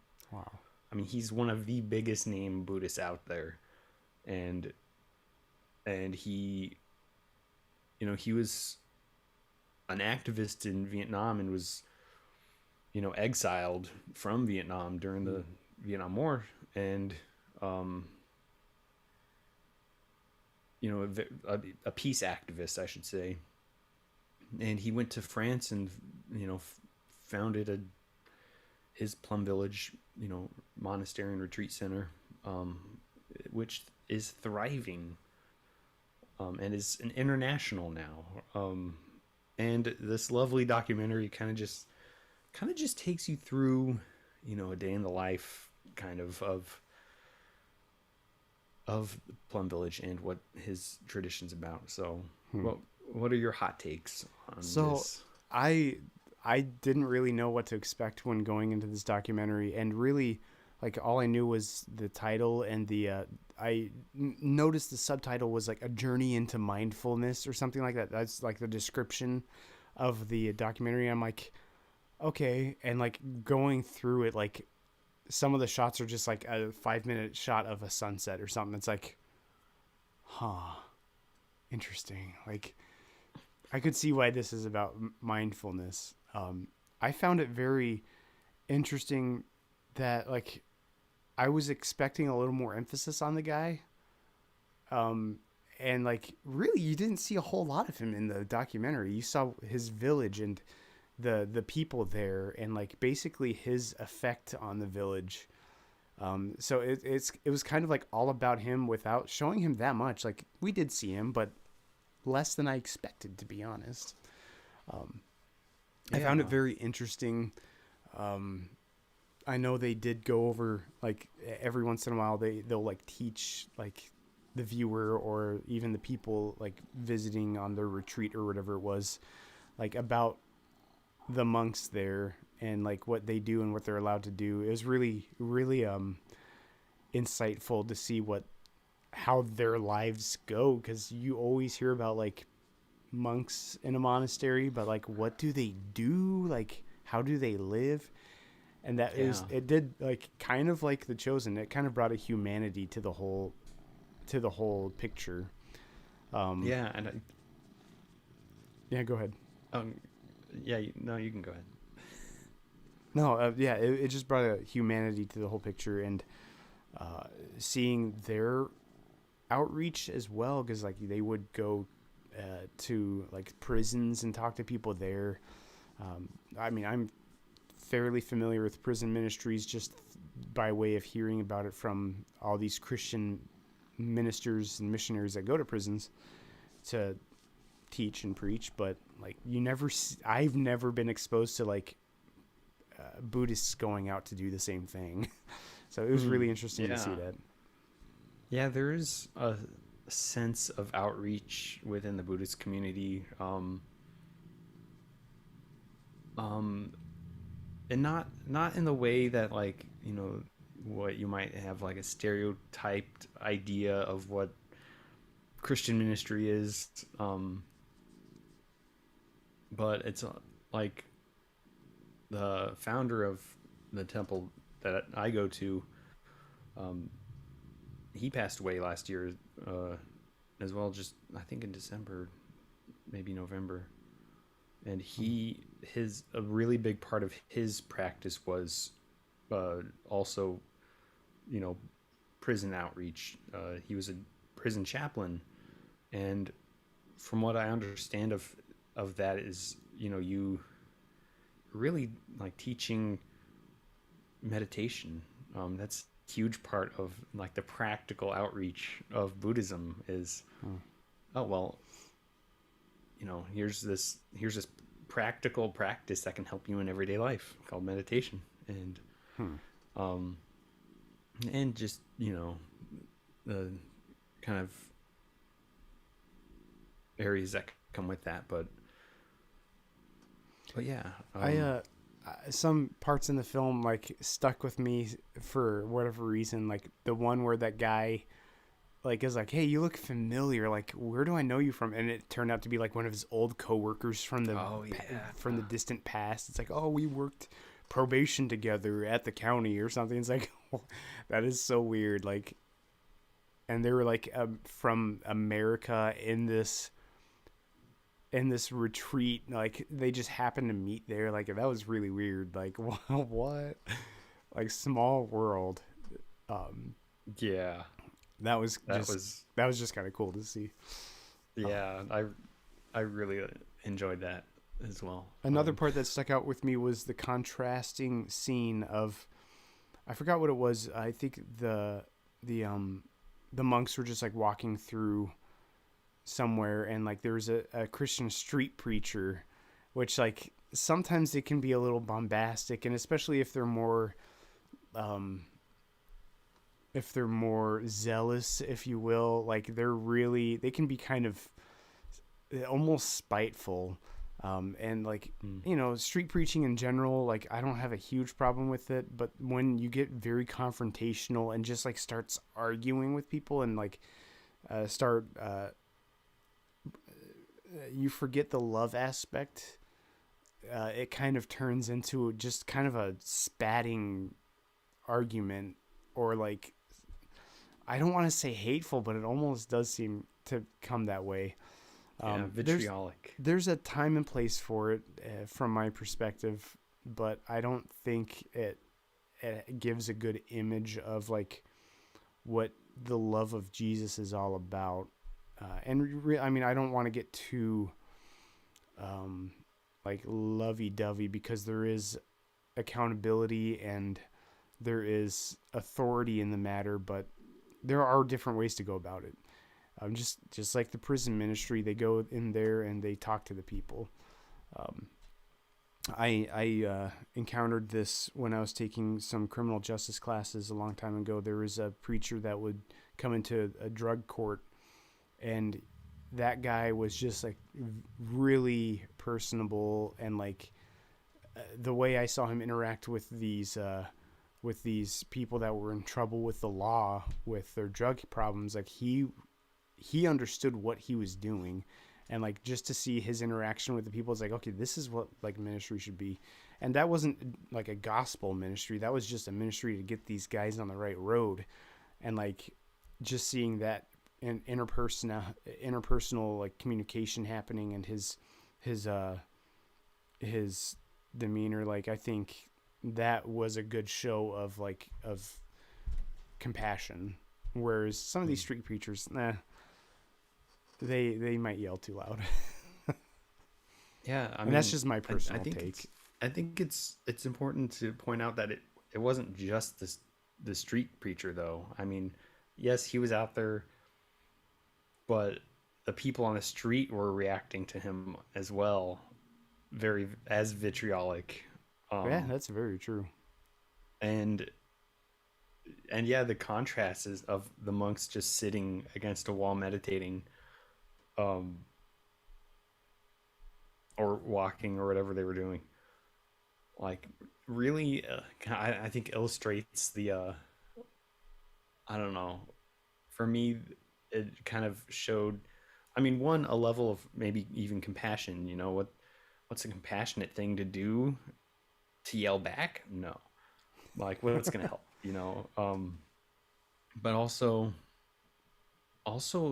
I mean, he's one of the biggest name Buddhists out there, and he, he was an activist in Vietnam and was, exiled from Vietnam during the Vietnam War, and a peace activist, I should say. And he went to France and founded his Plum Village, monastery and retreat center, which is thriving, and is an international now. And this lovely documentary kind of just takes you through, a day in the life kind of Plum Village and what his tradition's about. So, what are your hot takes on So this? I didn't really know what to expect when going into this documentary, and really, like, all I knew was the title and noticed the subtitle was like a journey into mindfulness or something like that. That's like the description of the documentary. I'm like, okay, and like going through it, like some of the shots are just like a 5 minute shot of a sunset or something. It's like, huh, interesting. Like I could see why this is about mindfulness. I found it very interesting that like I was expecting a little more emphasis on the guy. Um, and like really you didn't see a whole lot of him in the documentary. You saw his village and the people there and like basically his effect on the village. So it was kind of like all about him without showing him that much. Like we did see him, but less than I expected, to be honest. Um, I found it Yeah. very interesting. Um, I know they did go over like every once in a while they'll like teach like the viewer or even the people like visiting on their retreat or whatever it was like about the monks there and like what they do and what they're allowed to do. It was really insightful to see what how their lives go because you always hear about like monks in a monastery, but like what do they do? Like how do they live? And that is Yeah. it did like kind of like the chosen. It kind of brought a humanity to the whole picture. Um, Yeah. And yeah, go ahead. um, yeah. No, you can go ahead. No, yeah, it just brought a humanity to the whole picture and uh, seeing their outreach as well because like they would go to like prisons and talk to people there. I mean, I'm fairly familiar with prison ministries just by way of hearing about it from all these Christian ministers and missionaries that go to prisons to teach and preach. But like, I've never been exposed to like Buddhists going out to do the same thing. So it was really interesting to see Yeah. that. Yeah, there is a sense of outreach within the Buddhist community. Um, and not in the way that like, what you might have like a stereotyped idea of what Christian ministry is. But it's like the founder of the temple that I go to, um, he passed away last year, uh, as well. Just I think in December, maybe November, and his a really big part of his practice was also, you know, prison outreach. He was a prison chaplain, and from what I understand of that is, you really like teaching meditation. That's a huge part of like the practical outreach of Buddhism is, Hmm. oh well, here's this practical practice that can help you in everyday life called meditation, and Hmm. um and just the kind of areas that come with that, but yeah. I some parts in the film like stuck with me for whatever reason. Like the one where that guy like is like, "Hey, you look familiar. Like, where do I know you from?" And it turned out to be like one of his old coworkers Oh yeah. from the distant past. It's like, "Oh, we worked probation together at the county or something." It's like, that is so weird. Like, and they were like from America in this retreat. Like, they just happened to meet there. Like, that was really weird. Like, what? Like, small world. Um, Yeah, that was that just was that was just kind of cool to see. Um, yeah. I really enjoyed that as well. Another part that stuck out with me was the contrasting scene of I forgot what it was. I think the the monks were just like walking through somewhere and like there was a Christian street preacher, which like sometimes it can be a little bombastic and especially um if they're more zealous, if you will, like they can be kind of almost spiteful. And like, Mm. street preaching in general, like I don't have a huge problem with it, but when you get very confrontational and just like starts arguing with people and like start you forget the love aspect it kind of turns into just kind of a spatting argument, or like, I don't want to say hateful, but it almost does seem to come that way. Yeah, There's vitriolic. there's a time and place for it, from my perspective, but I don't think it gives a good image of like what the love of Jesus is all about. I mean, I don't want to get too um, like lovey dovey, because there is accountability and there is authority in the matter, but there are different ways to go about it. Just like the prison ministry, they go in there and they talk to the people. Um, I encountered this when I was taking some criminal justice classes a long time ago. There was a preacher that would come into a drug court, and that guy was just like really personable, and like the way I saw him interact with these people that were in trouble with the law with their drug problems, like he understood what he was doing, and like just to see his interaction with the people, it's like, okay, this is what like ministry should be. And that wasn't like a gospel ministry, that was just a ministry to get these guys on the right road. And like just seeing that in interpersonal like communication happening, and his his demeanor, like I think that was a good show of like of compassion. Whereas some of these Mm. street preachers, nah, they might yell too loud. Yeah, I And that's mean, just my I personal think take. it's important to point out that it wasn't just this the street preacher though. I mean, yes, he was out there, but the people on the street were reacting to him as well, very as vitriolic. Yeah, Um, that's very true. and and yeah, the contrast is of the monks just sitting against a wall meditating, um, or walking or whatever they were doing. Like really, I think illustrates the I don't know. For me, it kind of showed. I mean, one, a level of maybe even compassion. You know what's a compassionate thing to do? To yell back? No. Like what's gonna help? But also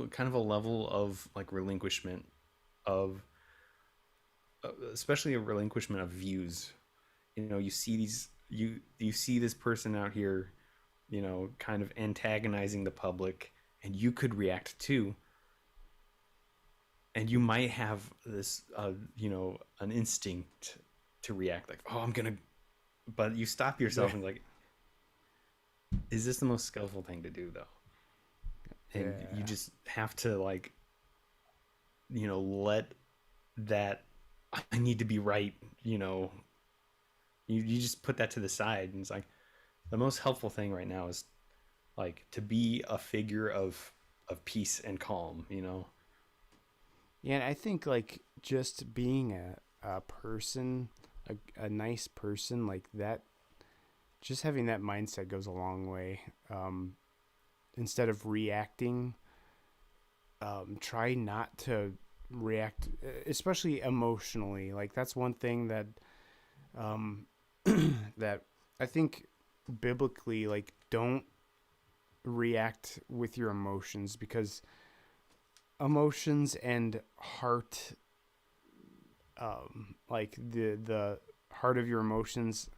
kind of a level of like relinquishment of especially a relinquishment of views. You see you see this person out here, kind of antagonizing the public, and you could react too, and you might have this an instinct to react like, oh, I'm gonna, but you stop yourself and like, is this the most skillful thing to do though? And you Yeah. just have to like, let that I need to be right, you know, you just put that to the side, and it's like the most helpful thing right now is like to be a figure of peace and calm. Yeah, and I think like just being a person, a nice person like that, just having that mindset goes a long way. Instead of reacting, try not to react, especially emotionally. Like that's one thing that um, that I think biblically, like don't react with your emotions, because emotions and heart, like the heart of your emotions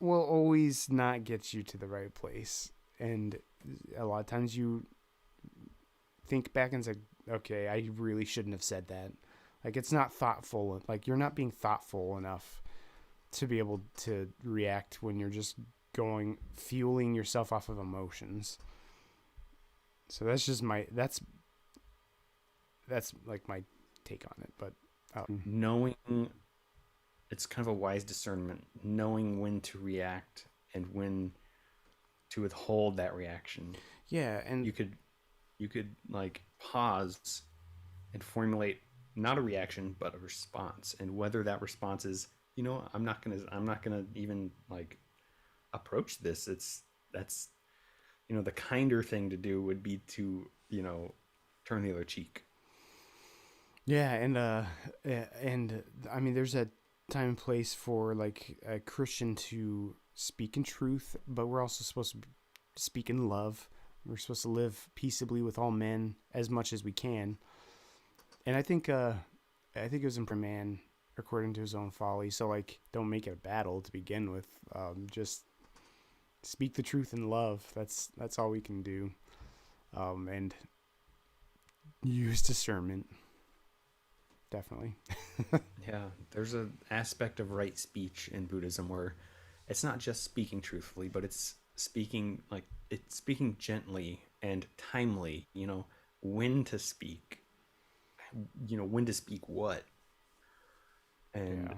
will always not get you to the right place. And a lot of times you think back and say, okay, I really shouldn't have said that. Like it's not thoughtful. Like you're not being thoughtful enough to be able to react when you're just going fueling yourself off of emotions. So that's just that's like my take on it. But Knowing, it's kind of a wise discernment, knowing when to react and when to withhold that reaction. yeah, and You could like pause and formulate not a reaction but a response, and whether that response is, I'm not gonna even like approach this. That's the kinder thing to do would be to turn the other cheek. yeah, and I mean, there's a time and place for like a Christian to speak in truth, but we're also supposed to speak in love. We're supposed to live peaceably with all men as much as we can. And I think it was in man according to his own folly. So like, don't make it a battle to begin with. Just speak the truth in love. That's all we can do. And use discernment. Definitely. Yeah, there's an aspect of right speech in Buddhism where it's not just speaking truthfully, but it's speaking gently and timely, when to speak, when to speak what. And Yeah.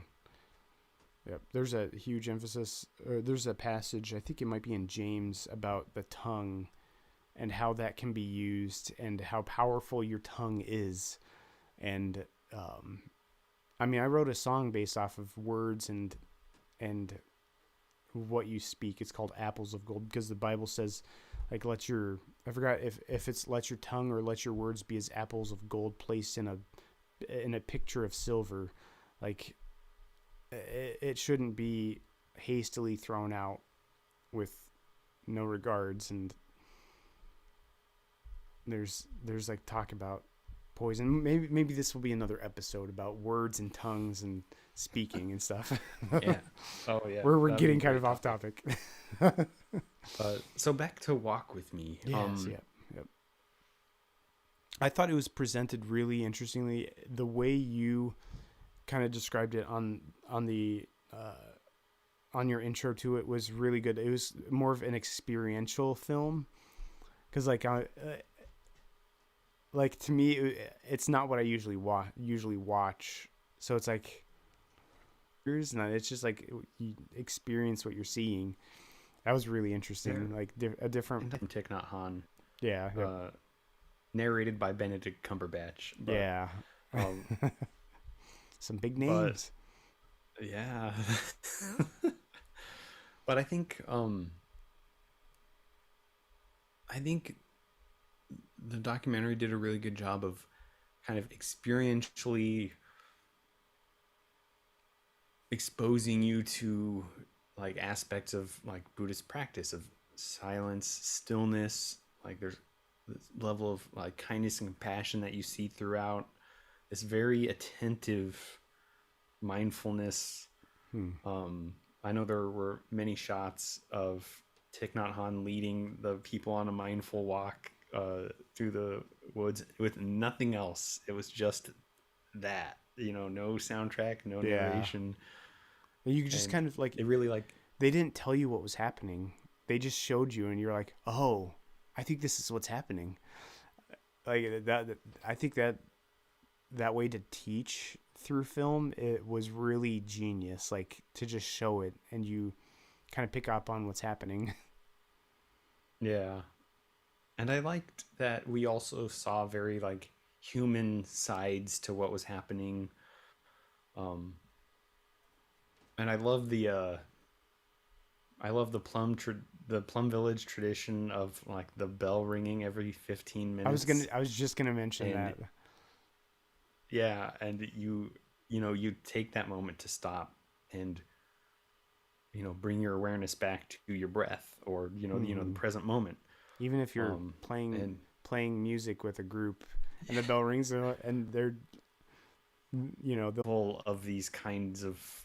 Yep. There's a huge emphasis. There's a passage, I think it might be in James, about the tongue and how that can be used and how powerful your tongue is. And I mean, I wrote a song based off of words and what you speak. It's called Apples of Gold because the Bible says, like, I forgot if it's let your tongue or let your words be as apples of gold placed in a picture of silver. Like, it shouldn't be hastily thrown out with no regards. And there's like talk about poison. Maybe this will be another episode about words and tongues and speaking and stuff. yeah. Oh yeah. We're That'd be getting a kind great of off topic. So back to Walk With Me. Yes, yep. I thought it was presented really interestingly. The way you kind of described it on the on your intro to it was really good. It was more of an experiential film because like to me it's not what I usually watch. So it's like it's just like you experience what you're seeing. That was really interesting. Yeah. Like a different. From Thich Nhat Hanh, Yeah. narrated by Benedict Cumberbatch. But, Yeah. um, Some big names. yeah. But I think the documentary did a really good job of kind of experientially exposing you to like aspects of like Buddhist practice of silence, stillness. Like there's this level of like kindness and compassion that you see throughout. This very attentive mindfulness. I know there were many shots of Thich Nhat Hanh leading the people on a mindful walk through the woods with nothing else. It was just that, no soundtrack, no narration. You just kind of like it really like they didn't tell you what was happening. They just showed you, and you're like, oh, I think this is what's happening. Like that. I think that way to teach through film, it was really genius. Like to just show it, and you kind of pick up on what's happening. Yeah. And I liked that we also saw very like human sides to what was happening. And I love the the Plum Village tradition of like the bell ringing every 15 minutes. I was just gonna mention And that. yeah, and you take that moment to stop and bring your awareness back to your breath or the present moment. Even if you're playing music with a group and the bell rings and they're the whole of these kinds of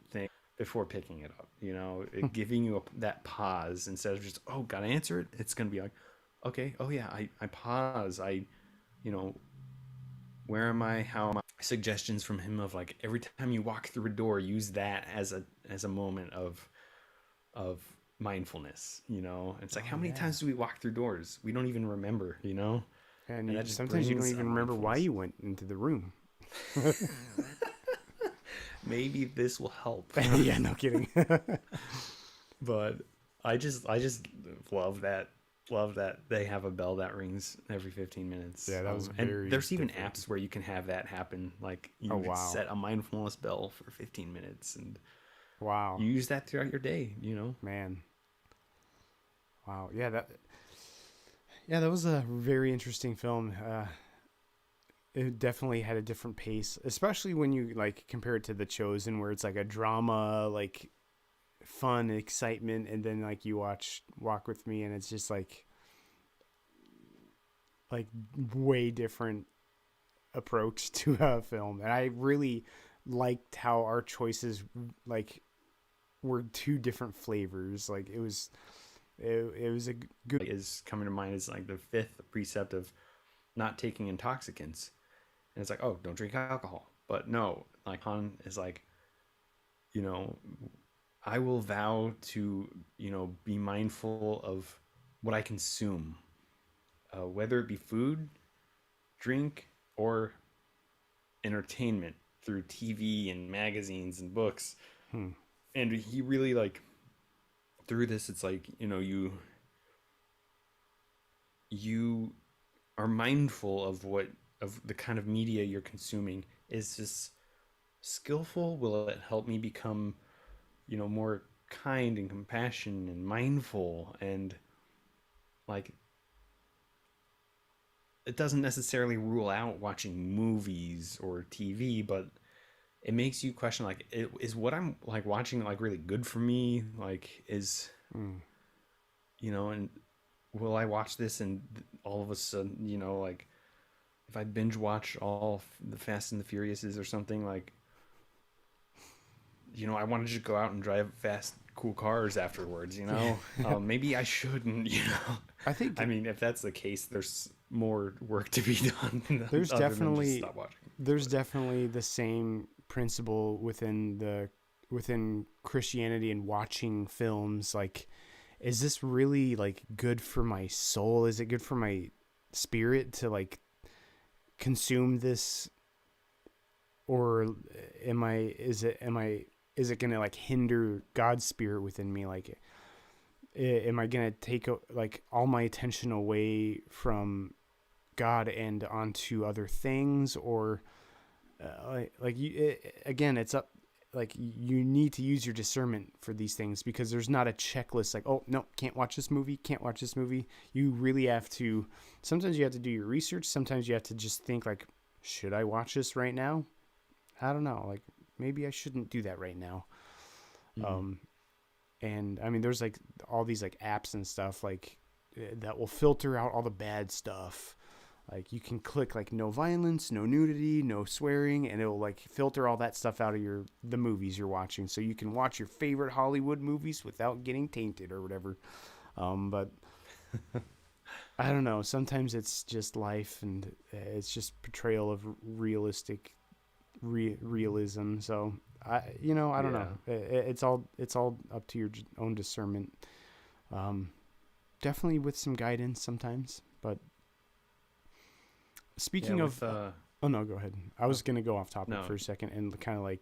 things before picking it up, it giving you that pause instead of just, oh, gotta answer it. It's gonna be like, okay, oh yeah, I pause, where am I, how am I, suggestions from him of like every time you walk through a door, use that as a moment of mindfulness. It's like, how many times do we walk through doors we don't even remember, and sometimes you don't even remember why you went into the room. Maybe this will help. Yeah, no kidding. But I just love that they have a bell that rings every 15 minutes. Yeah, that was very and there's even different. apps where you can have that happen, like you set a mindfulness bell for 15 minutes and wow, you use that throughout your day, man. Wow. Yeah, that was a very interesting film. it definitely had a different pace, especially when you like compare it to The Chosen, where it's like a drama, like fun, excitement, and then like you watch Walk with Me, and it's just like way different approach to a film. And I really liked how our choices like were two different flavors. Like it was a good. Like, is coming to mind is like the fifth precept of not taking intoxicants. And it's like, oh, don't drink alcohol. But no, like Han is like, you know, I will vow to, be mindful of what I consume, whether it be food, drink, or entertainment through TV and magazines and books. Hmm. And he really like through this, it's like, you are mindful of what of the kind of media you're consuming. Is this skillful? Will it help me become, more kind and compassionate and mindful? And like, it doesn't necessarily rule out watching movies or TV, but it makes you question, like, is what I'm like watching like really good for me? Like, is, Hmm. and will I watch this and all of a sudden, like, if I binge watch all the Fast and the Furiouses or something, like, I want to just go out and drive fast, cool cars afterwards, maybe I shouldn't, I think I mean, if that's the case, there's more work to be done there's other than just definitely stop watching. there's But definitely the same principle within Christianity and watching films. Like, is this really like good for my soul? Is it good for my spirit to like consume this, or is it gonna like hinder God's spirit within me? Like, am I gonna take like all my attention away from God and onto other things, or again, it's up. Like, you need to use your discernment for these things, because there's not a checklist like, oh no, can't watch this movie, can't watch this movie. You really have to. Sometimes you have to do your research. Sometimes you have to just think like, should I watch this right now? I don't know. Like, maybe I shouldn't do that right now. mm, Um, and I mean, there's like all these like apps and stuff like that will filter out all the bad stuff. Like, you can click like no violence, no nudity, no swearing, and it'll like filter all that stuff out of the movies you're watching, so you can watch your favorite Hollywood movies without getting tainted or whatever. But I don't know. Sometimes it's just life, and it's just portrayal of realism. So I don't know. yeah, It's all up to your own discernment. Um, Definitely with some guidance sometimes, but yeah. speaking With of, oh no, go ahead. I oh, was gonna go off topic no, for a second and kind of like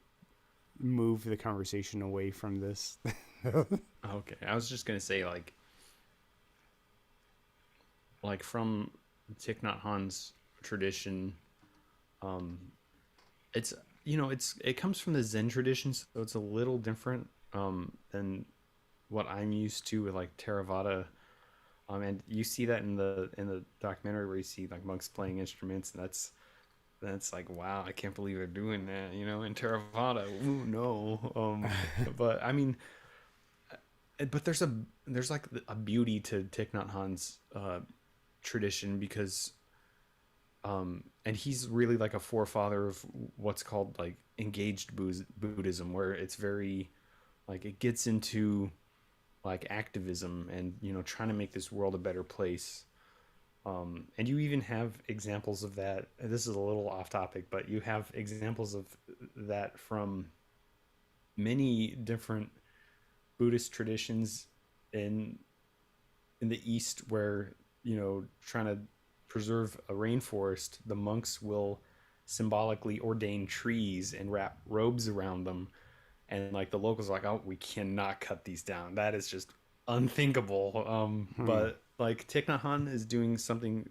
move the conversation away from this. okay. I was just gonna say, like from Thich Nhat Hanh's tradition, um, it's it comes from the Zen tradition, so it's a little different than what I'm used to with like Theravada. And you see that in the documentary where you see like monks playing instruments, and that's like, wow, I can't believe they're doing that, in Theravada. Ooh, no. But I mean, but there's like a beauty to Thich Nhat Hanh's tradition, because and he's really like a forefather of what's called like engaged Buddhism, where it's very like it gets into like activism and trying to make this world a better place. And you even have examples of that. This is a little off topic, but you have examples of that from many different Buddhist traditions in in the East, where trying to preserve a rainforest, the monks will symbolically ordain trees and wrap robes around them, and like the locals are like, oh, we cannot cut these down. That is just unthinkable. Hmm. But like Thich Nhat Hanh is doing something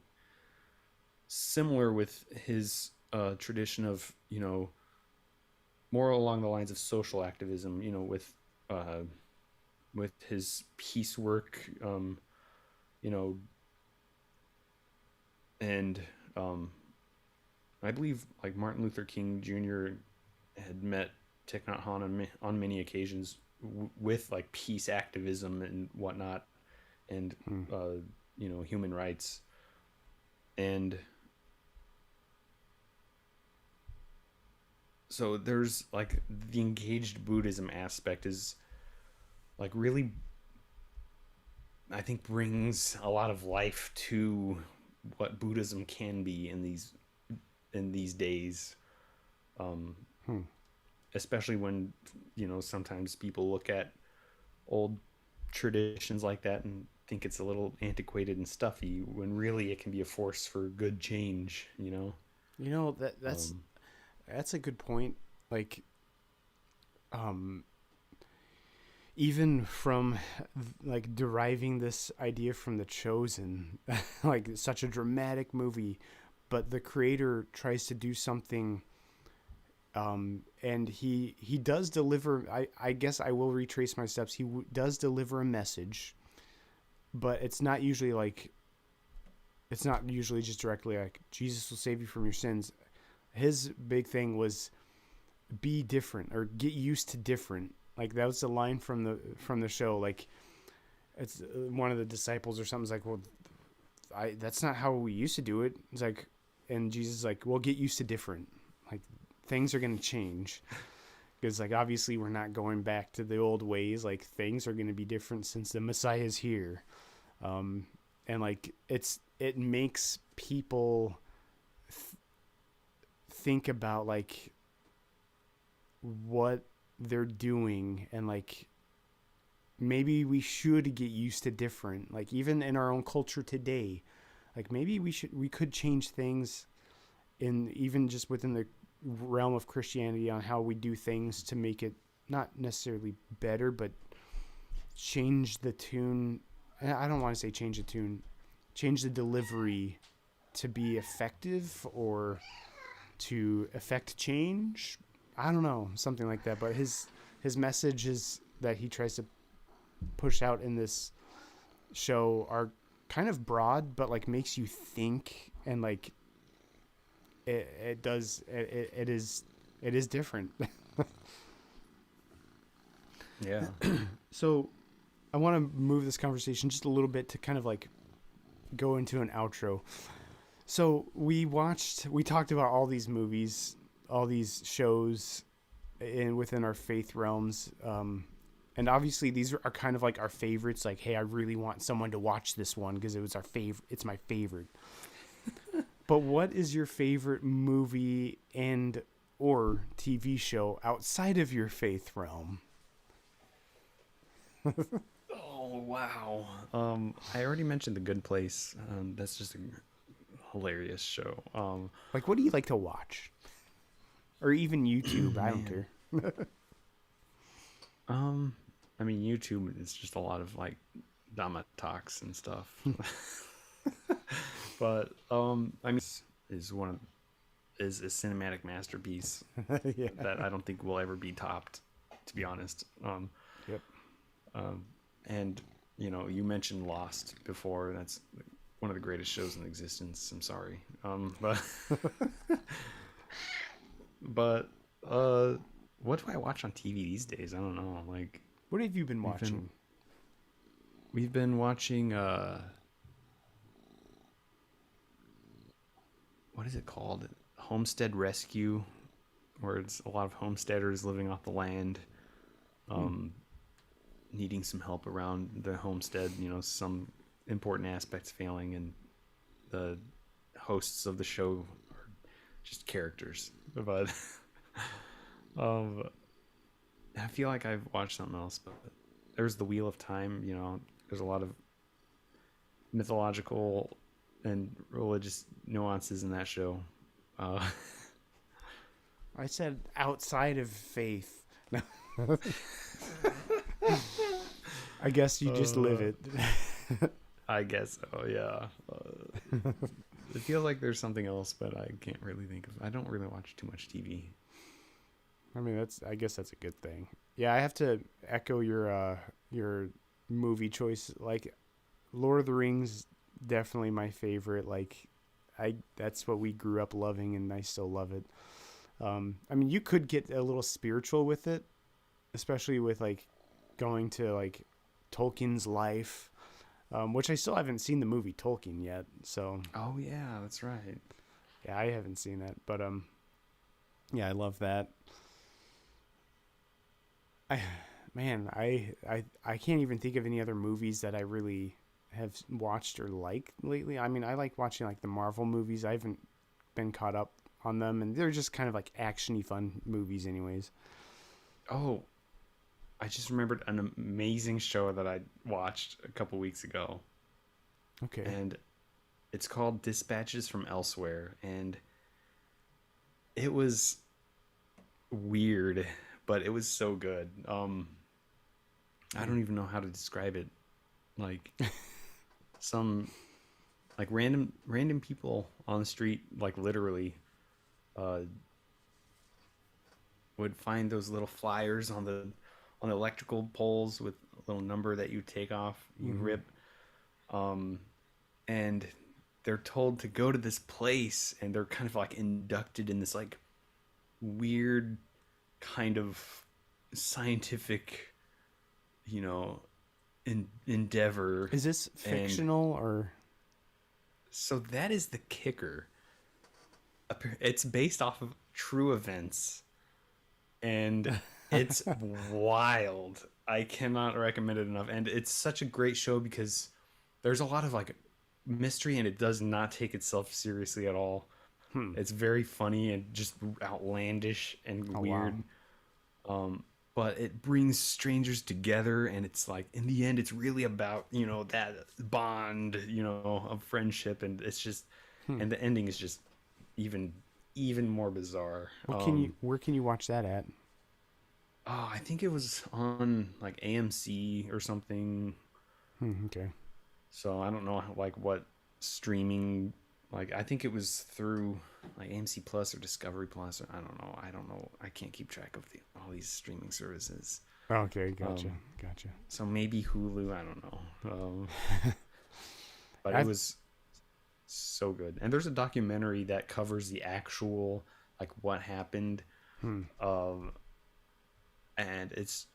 similar with his tradition of more along the lines of social activism. Uh, with his peace work, you know, and I believe like Martin Luther King Jr. had met Thich Nhat Hanh on many occasions with like peace activism and whatnot, and Hmm. uh, human rights. And so there's like the engaged Buddhism aspect is like really, I think, brings a lot of life to what Buddhism can be in these days. Um, Hmm. Especially when sometimes people look at old traditions like that and think it's a little antiquated and stuffy, when really it can be a force for good change. You know that um that's a good point. Like, um, even from like deriving this idea from The Chosen, like such a dramatic movie, but the creator tries to do something, and he does deliver. I guess I will retrace my steps. He does deliver a message, but it's not usually just directly like Jesus will save you from your sins. His big thing was be different or get used to different. Like that was the line from the show. Like it's one of the disciples or something's like, well, I that's not how we used to do it. It's like, and Jesus is like, well, get used to different. Like things are gonna change because like obviously we're not going back to the old ways. Like things are gonna be different since the Messiah is here. Um, and like it makes people think about like what they're doing and like maybe we should get used to different, like even in our own culture today, like maybe we could change things in even just within the realm of Christianity on how we do things to make it not necessarily better but change the tune. I don't want to say change the tune, change the delivery to be effective or to affect change. I don't know, something like that. But his message is that he tries to push out in this show are kind of broad, but like makes you think and like it does it is different. yeah. So I want to move this conversation just a little bit to kind of like go into an outro. So we talked about all these movies, all these shows in within our faith realms. And obviously these are kind of like our favorites. Like, hey, I really want someone to watch this one because it was our favorite. It's my favorite. But what is your favorite movie and or TV show outside of your faith realm? Oh wow. I already mentioned The Good Place. That's just a hilarious show. Like, what do you like to watch? Or even YouTube? I don't Man. care. um I mean, YouTube is just a lot of like Dama talks and stuff. But I mean, is one of is a cinematic masterpiece Yeah. that I don't think will ever be topped, to be honest. Yep. Um, and you mentioned Lost before. That's one of the greatest shows in existence. I'm sorry, but but uh, what do I watch on TV these days? I don't know. Like What have you been we've been watching? we've been watching what is it called? Homestead Rescue, where it's a lot of homesteaders living off the land, Hmm. um, needing some help around the homestead. Some important aspects failing, and the hosts of the show are just characters. But um, I feel like I've watched something else. But there's the Wheel of Time. There's a lot of mythological and religious nuances in that show. Uh, I said outside of faith. No. I guess you just live uh, it. I guess so. Yeah. It feels like there's something else, but I can't really think of. I don't really watch too much TV. I mean, I guess that's a good thing. Yeah, I have to echo your movie choice. Like Lord of the Rings, definitely my favorite. Like I that's what we grew up loving, and I still love it. I mean, you could get a little spiritual with it, especially with like going to like Tolkien's life, which I still haven't seen the movie Tolkien yet. So Oh yeah, that's right. yeah, I haven't seen that, but yeah, I love that. I man, I can't even think of any other movies that I really have watched or liked lately. I mean, I like watching like the Marvel movies. I haven't been caught up on them, and they're just kind of like actiony fun movies, anyways. Oh, I just remembered an amazing show that I watched a couple weeks ago, Okay. and it's called Dispatches from Elsewhere, and it was weird, but it was so good. I Hmm. don't even know how to describe it. Like some like random people on the street, like literally, uh, would find those little flyers on the electrical poles with a little number that you take off, you Mm-hmm. rip, um, and they're told to go to this place, and they're kind of like inducted in this like weird kind of scientific, you know, endeavor, Is this and fictional or? so that is the kicker. It's based off of true events, and it's wild. I cannot recommend it enough, and it's such a great show because there's a lot of like mystery, and it does not take itself seriously at all. Hmm. It's very funny and just outlandish and Oh wow. weird. Um, but it brings strangers together, and it's like in the end, it's really about that bond, of friendship, and it's just, Hmm. and the ending is just even even more bizarre. What can you? Where can you watch that at? Oh, I think it was on like AMC or something. Hmm. Okay. So I don't know like what streaming. Like I think it was through like AMC Plus or Discovery Plus. Or I don't know. I don't know. I can't keep track of all these streaming services. Okay. Gotcha. Um, Gotcha. so maybe Hulu. I don't know. But it I've. was so good. And there's a documentary that covers the actual like what happened. Hmm. Um, and it's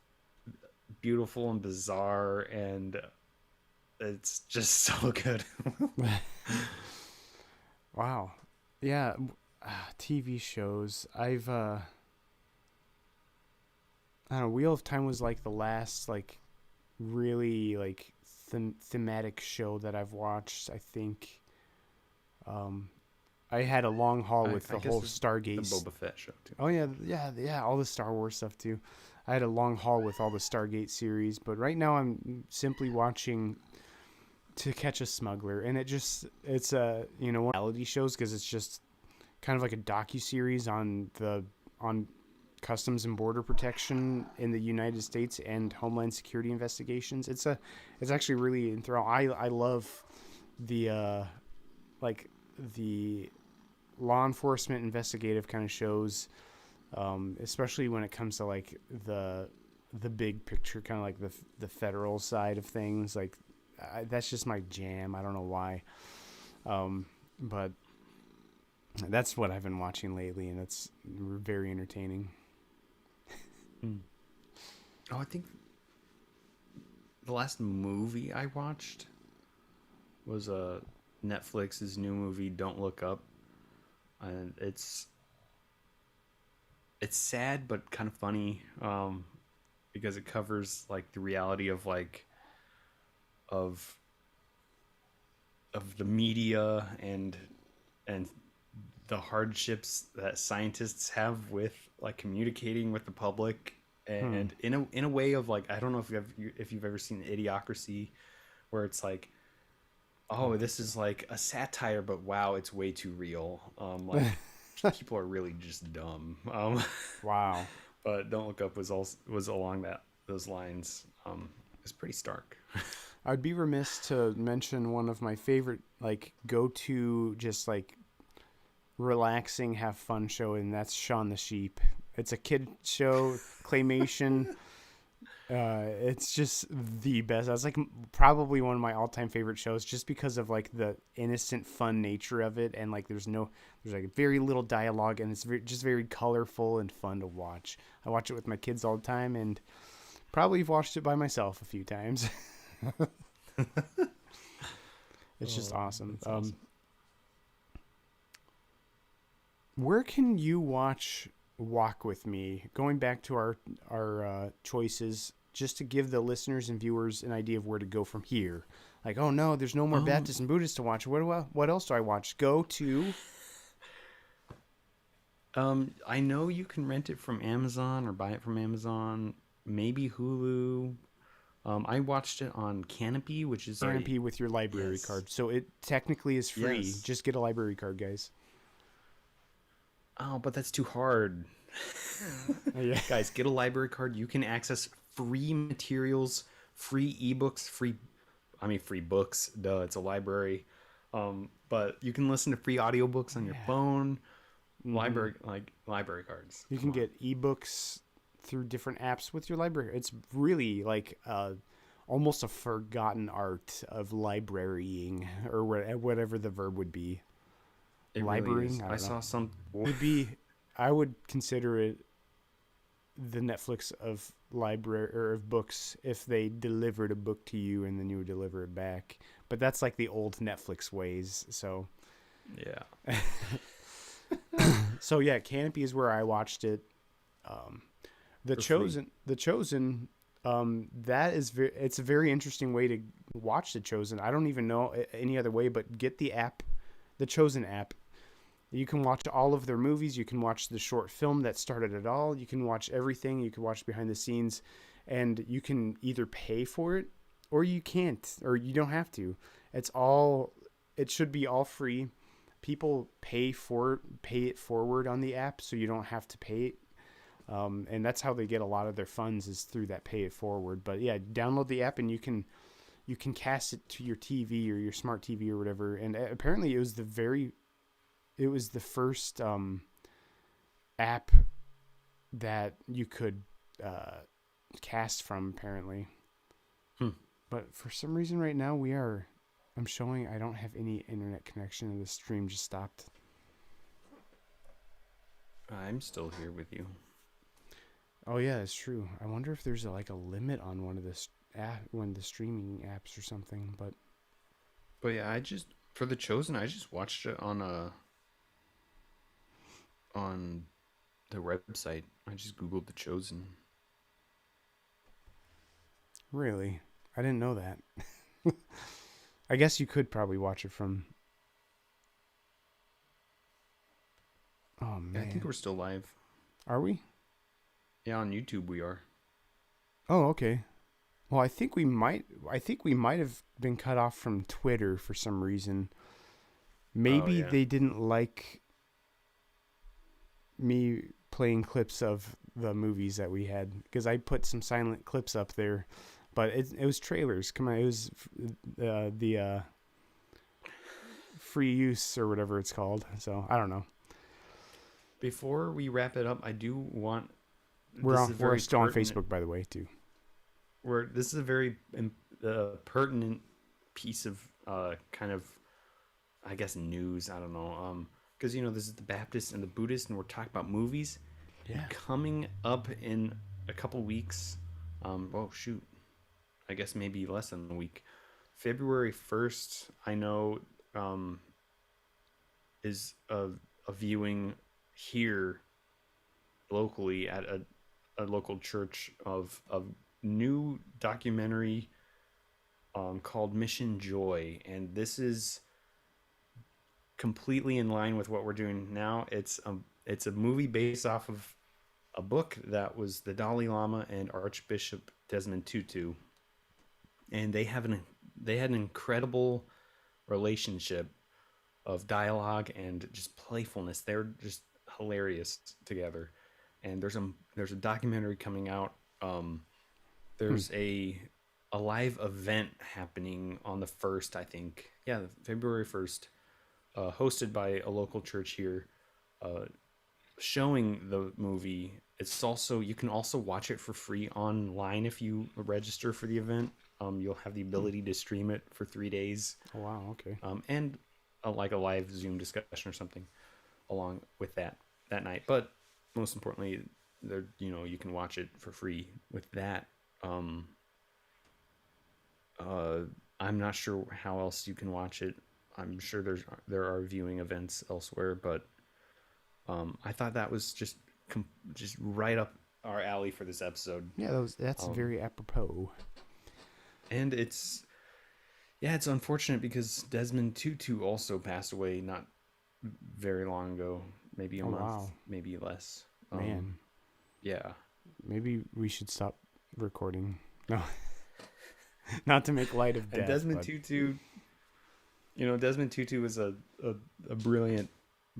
beautiful and bizarre, and it's just so good. Wow. Yeah. TV shows. I don't know. Wheel of Time was like the last like really like thematic show that I've watched. I think. Um, I had a long haul with I the guess whole the Stargate. Boba Fett show too. Oh yeah, yeah, yeah. All the Star Wars stuff too. I had a long haul with all the Stargate series, but right now I'm simply watching To Catch a Smuggler, and it's one of reality shows because it's just kind of like a docu series on customs and border protection in the United States and homeland security investigations. It's actually really enthralling. I love the like the law enforcement investigative kind of shows, especially when it comes to like the big picture, kind of like the federal side of things. Like that's just my jam. I don't know why, but that's what I've been watching lately, and it's very entertaining. Mm. Oh, I think the last movie I watched was Netflix's new movie Don't Look Up, and it's sad but kind of funny, because it covers like the reality of like of the media and the hardships that scientists have with like communicating with the public, Hmm. and in a way of like, I don't know if you've ever seen Idiocracy, where it's like, I don't oh, think this so. is like a satire, but wow, it's way too real. Like people are really just dumb. Wow. But Don't Look Up was along those lines. It's pretty stark. I'd be remiss to mention one of my favorite like go to just like relaxing, have fun show, and that's Shaun the Sheep. It's a kid show, claymation. It's just the best. That's like probably one of my all-time favorite shows, just because of like the innocent, fun nature of it, and like there's like very little dialogue, and it's just very colorful and fun to watch. I watch it with my kids all the time, and probably have watched it by myself a few times. It's just Oh, awesome. that's awesome. Where can you watch Walk with Me? Going back to our choices, just to give the listeners and viewers an idea of where to go from here. Like, oh no, there's no more Um, Baptist and Buddhist to watch. What else do I watch? Go to I know you can rent it from Amazon or buy it from Amazon, maybe Hulu. I watched it on Canopy, which is Canopy with your library yes, card. So it technically is free. yes. Just get a library card, guys. Oh, but that's too hard. Yeah. Guys, get a library card. You can access free materials, free ebooks, free books. Duh, it's a library. But you can listen to free audiobooks on your Yeah. phone. Mm-hmm. Library cards. You Come can on. get ebooks through different apps with your library. It's really like almost a forgotten art of librarying, or whatever the verb would be. It really is. Librarying? I I don't know. saw some. It'd be, I would consider it the Netflix of library or of books if they delivered a book to you and then you would deliver it back. But that's like the old Netflix ways. Yeah. So yeah, Canopy is where I watched it. Um, For free. The Chosen, that is it's a very interesting way to watch The Chosen. I don't even know any other way, but get the app, the Chosen app. You can watch all of their movies. You can watch the short film that started it all. You can watch everything. You can watch behind the scenes, and you can either pay for it or you can't, or you don't have to. It's all. It should be all free. People pay it forward on the app, so you don't have to pay it. And that's how they get a lot of their funds is through that pay it forward. But yeah, download the app and you can cast it to your TV or your smart TV or whatever. And apparently, it was the first app that you could uh, cast from. Apparently, Hmm. but for some reason, right now I'm showing I don't have any internet connection, and the stream just stopped. I'm still here with you. Oh yeah, it's true. I wonder if there's like a limit on one of this app, one of the streaming apps or something. But But yeah, for the Chosen, I just watched it on the website. I just googled the Chosen. really, I didn't know that. I guess you could probably watch it from. Oh Yeah, I think man, we're still live. are we? Yeah, on YouTube we are. Oh okay. Well, I think we might. I think we might have been cut off from Twitter for some reason. Oh Maybe yeah. they didn't like me playing clips of the movies that we had because I put some silent clips up there, but it was trailers. Come on, it was the free use or whatever it's called. So I don't know. Before we wrap it up, I do want this is a We're very still on pertinent. Facebook, by the way, too. This is a very pertinent piece of kind of I guess news. I don't know. Because this is the Baptist and the Buddhist, and we're talking about movies. And Yeah. coming up in a couple weeks, oh shoot, I guess maybe less than a week. February 1st, I know, is a viewing here locally at a local church of a new documentary called Mission Joy, and this is completely in line with what we're doing now. It's a movie based off of a book that was the Dalai Lama and Archbishop Desmond Tutu, and they had an incredible relationship of dialogue and just playfulness. They're just hilarious together. And there's a documentary coming out. Hmm. There's a live event happening on the first, I think. Yeah, February 1st, hosted by a local church here, uh, showing the movie. it's also, you can also watch it for free online if you register for the event. You'll have the ability to stream it for 3 days, Oh, wow. Okay. and like a live Zoom discussion or something along with that night. But most importantly, there, you can watch it for free with that. Um, uh, I'm not sure how else you can watch it. I'm sure there are viewing events elsewhere, but I thought that was just right up our alley for this episode. Yeah, that's Um, very apropos. and it's unfortunate because Desmond Tutu also passed away not very long ago, maybe a Oh, month, wow. maybe less. Man, Yeah. maybe we should stop recording. No, not to make light of And death, Desmond but Tutu, Desmond Tutu was a brilliant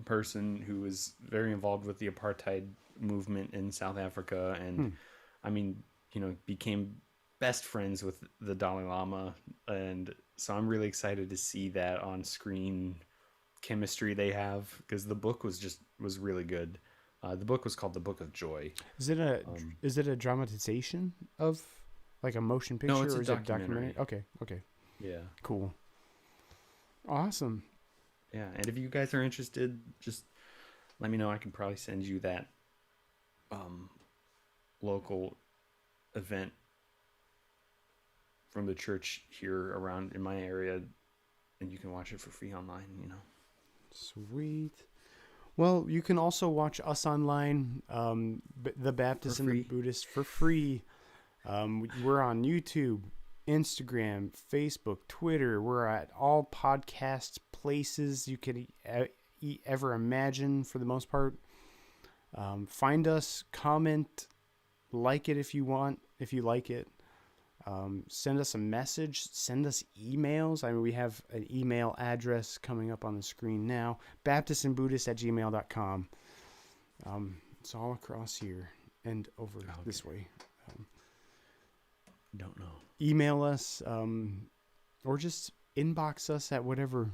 person who was very involved with the apartheid movement in South Africa, and I mean, became best friends with the Dalai Lama, and so I'm really excited to see that on screen chemistry they have, because the book was really good. The book was called The Book of Joy. is it a Um, is it a dramatization of like a motion picture, no, it's or a is it a documentary? documentary. Okay, okay, Yeah, cool, awesome. yeah. And if you guys are interested, just let me know. I can probably send you that um, local event from the church here around in my area, and you can watch it for free online. Sweet. Well, you can also watch us online, the Baptist For and the free. Buddhist, for free. We're on YouTube, Instagram, Facebook, Twitter. We're at all podcast places you could ever imagine, for the most part. Find us, comment, like it if you want, if you like it. Send us a message, send us emails. I mean, we have an email address coming up on the screen now, baptistandbuddhist@gmail.com. It's all across here and over this way. Don't know. Email us, or just inbox us at whatever.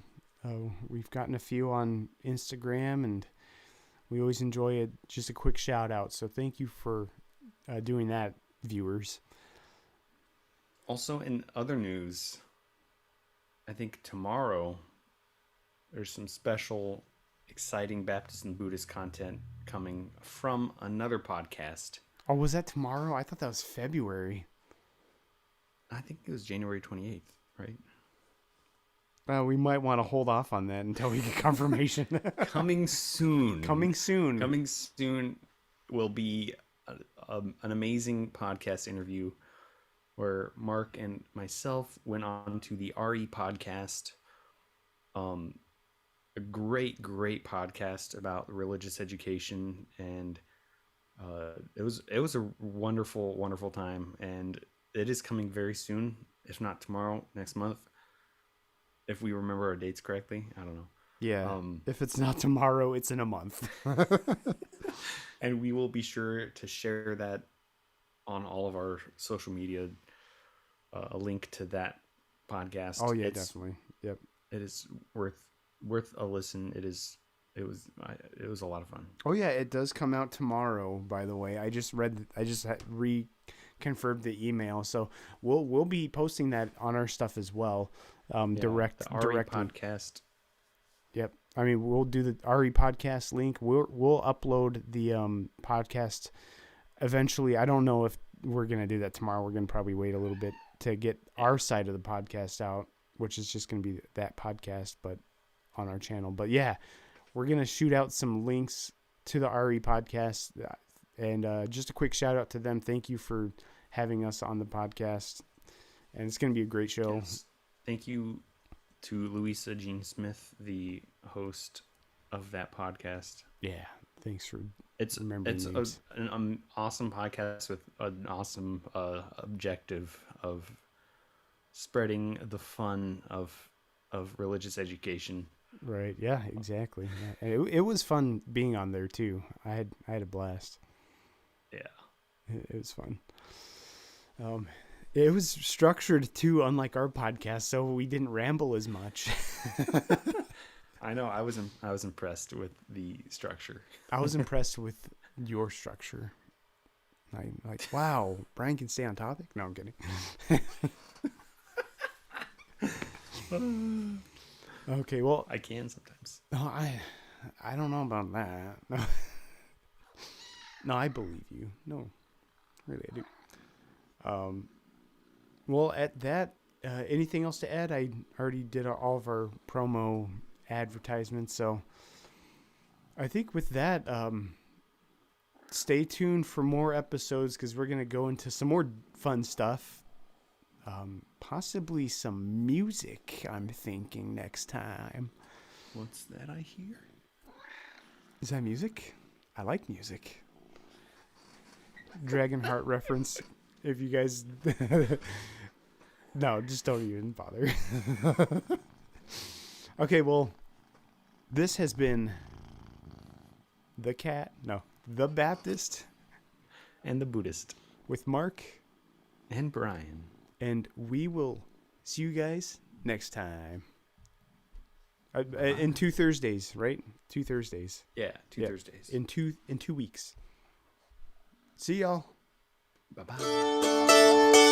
We've gotten a few on Instagram, and we always enjoy it. Just a quick shout out. So thank you for doing that, viewers. Also, in other news, I think tomorrow there's some special, exciting Baptist and Buddhist content coming from another podcast. Oh, was that tomorrow? I thought that was February. I think it was January 28th, right? Well, we might want to hold off on that until we get confirmation. Coming soon. Coming soon. Coming soon will be an amazing podcast interview where Mark and myself went on to the RE podcast. A great podcast about religious education, and it was a wonderful time, and it is coming very soon, if not tomorrow, next month, if we remember our dates correctly. I don't know. Yeah. If it's not tomorrow, it's in a month. And we will be sure to share that on all of our social media. A link to that podcast. Oh yeah, definitely. Yep. It is worth a listen. It was a lot of fun. Oh yeah, it does come out tomorrow. By the way, I just reconfirmed the email, so we'll be posting that on our stuff as well. The RE direct podcast. Yep. I mean, we'll do the RE podcast link. We'll upload the podcast eventually. I don't know if we're gonna do that tomorrow. We're gonna probably wait a little bit to get our side of the podcast out, which is just gonna be that podcast, but on our channel. But yeah, we're gonna shoot out some links to the RE podcast, and just a quick shout out to them. Thank you for having us on the podcast, and it's gonna be a great show. Yes. Thank you to Louisa Jean Smith, the host of that podcast. Yeah, thanks for It's remembering names. an awesome podcast with an awesome objective of spreading the fun of religious education. Right. Yeah. Exactly. Yeah. And it was fun being on there too. I had a blast. Yeah. It was fun. It was structured too, unlike our podcast, so we didn't ramble as much. I know. I was impressed with the structure. I was impressed with your structure. Like, wow, Brian can stay on topic. No, I'm kidding. Okay, well, I can sometimes. no, I don't know about that. No, no, I believe you. No, really, I do. Well, at that, anything else to add? I already did all of our promo advertisements, so I think with that, stay tuned for more episodes because we're gonna go into some more fun stuff. Possibly some music. I'm thinking next time. What's that I hear? Is that music? I like music. Dragonheart reference. If you guys, no, just don't even bother. Okay, well, this has been the Baptist And the Buddhist. with Mark, And Brian. and we will see you guys next time. In 2 Thursdays, right? 2 Thursdays. Yeah, two Yeah. Thursdays. In 2 weeks. See y'all. Bye-bye.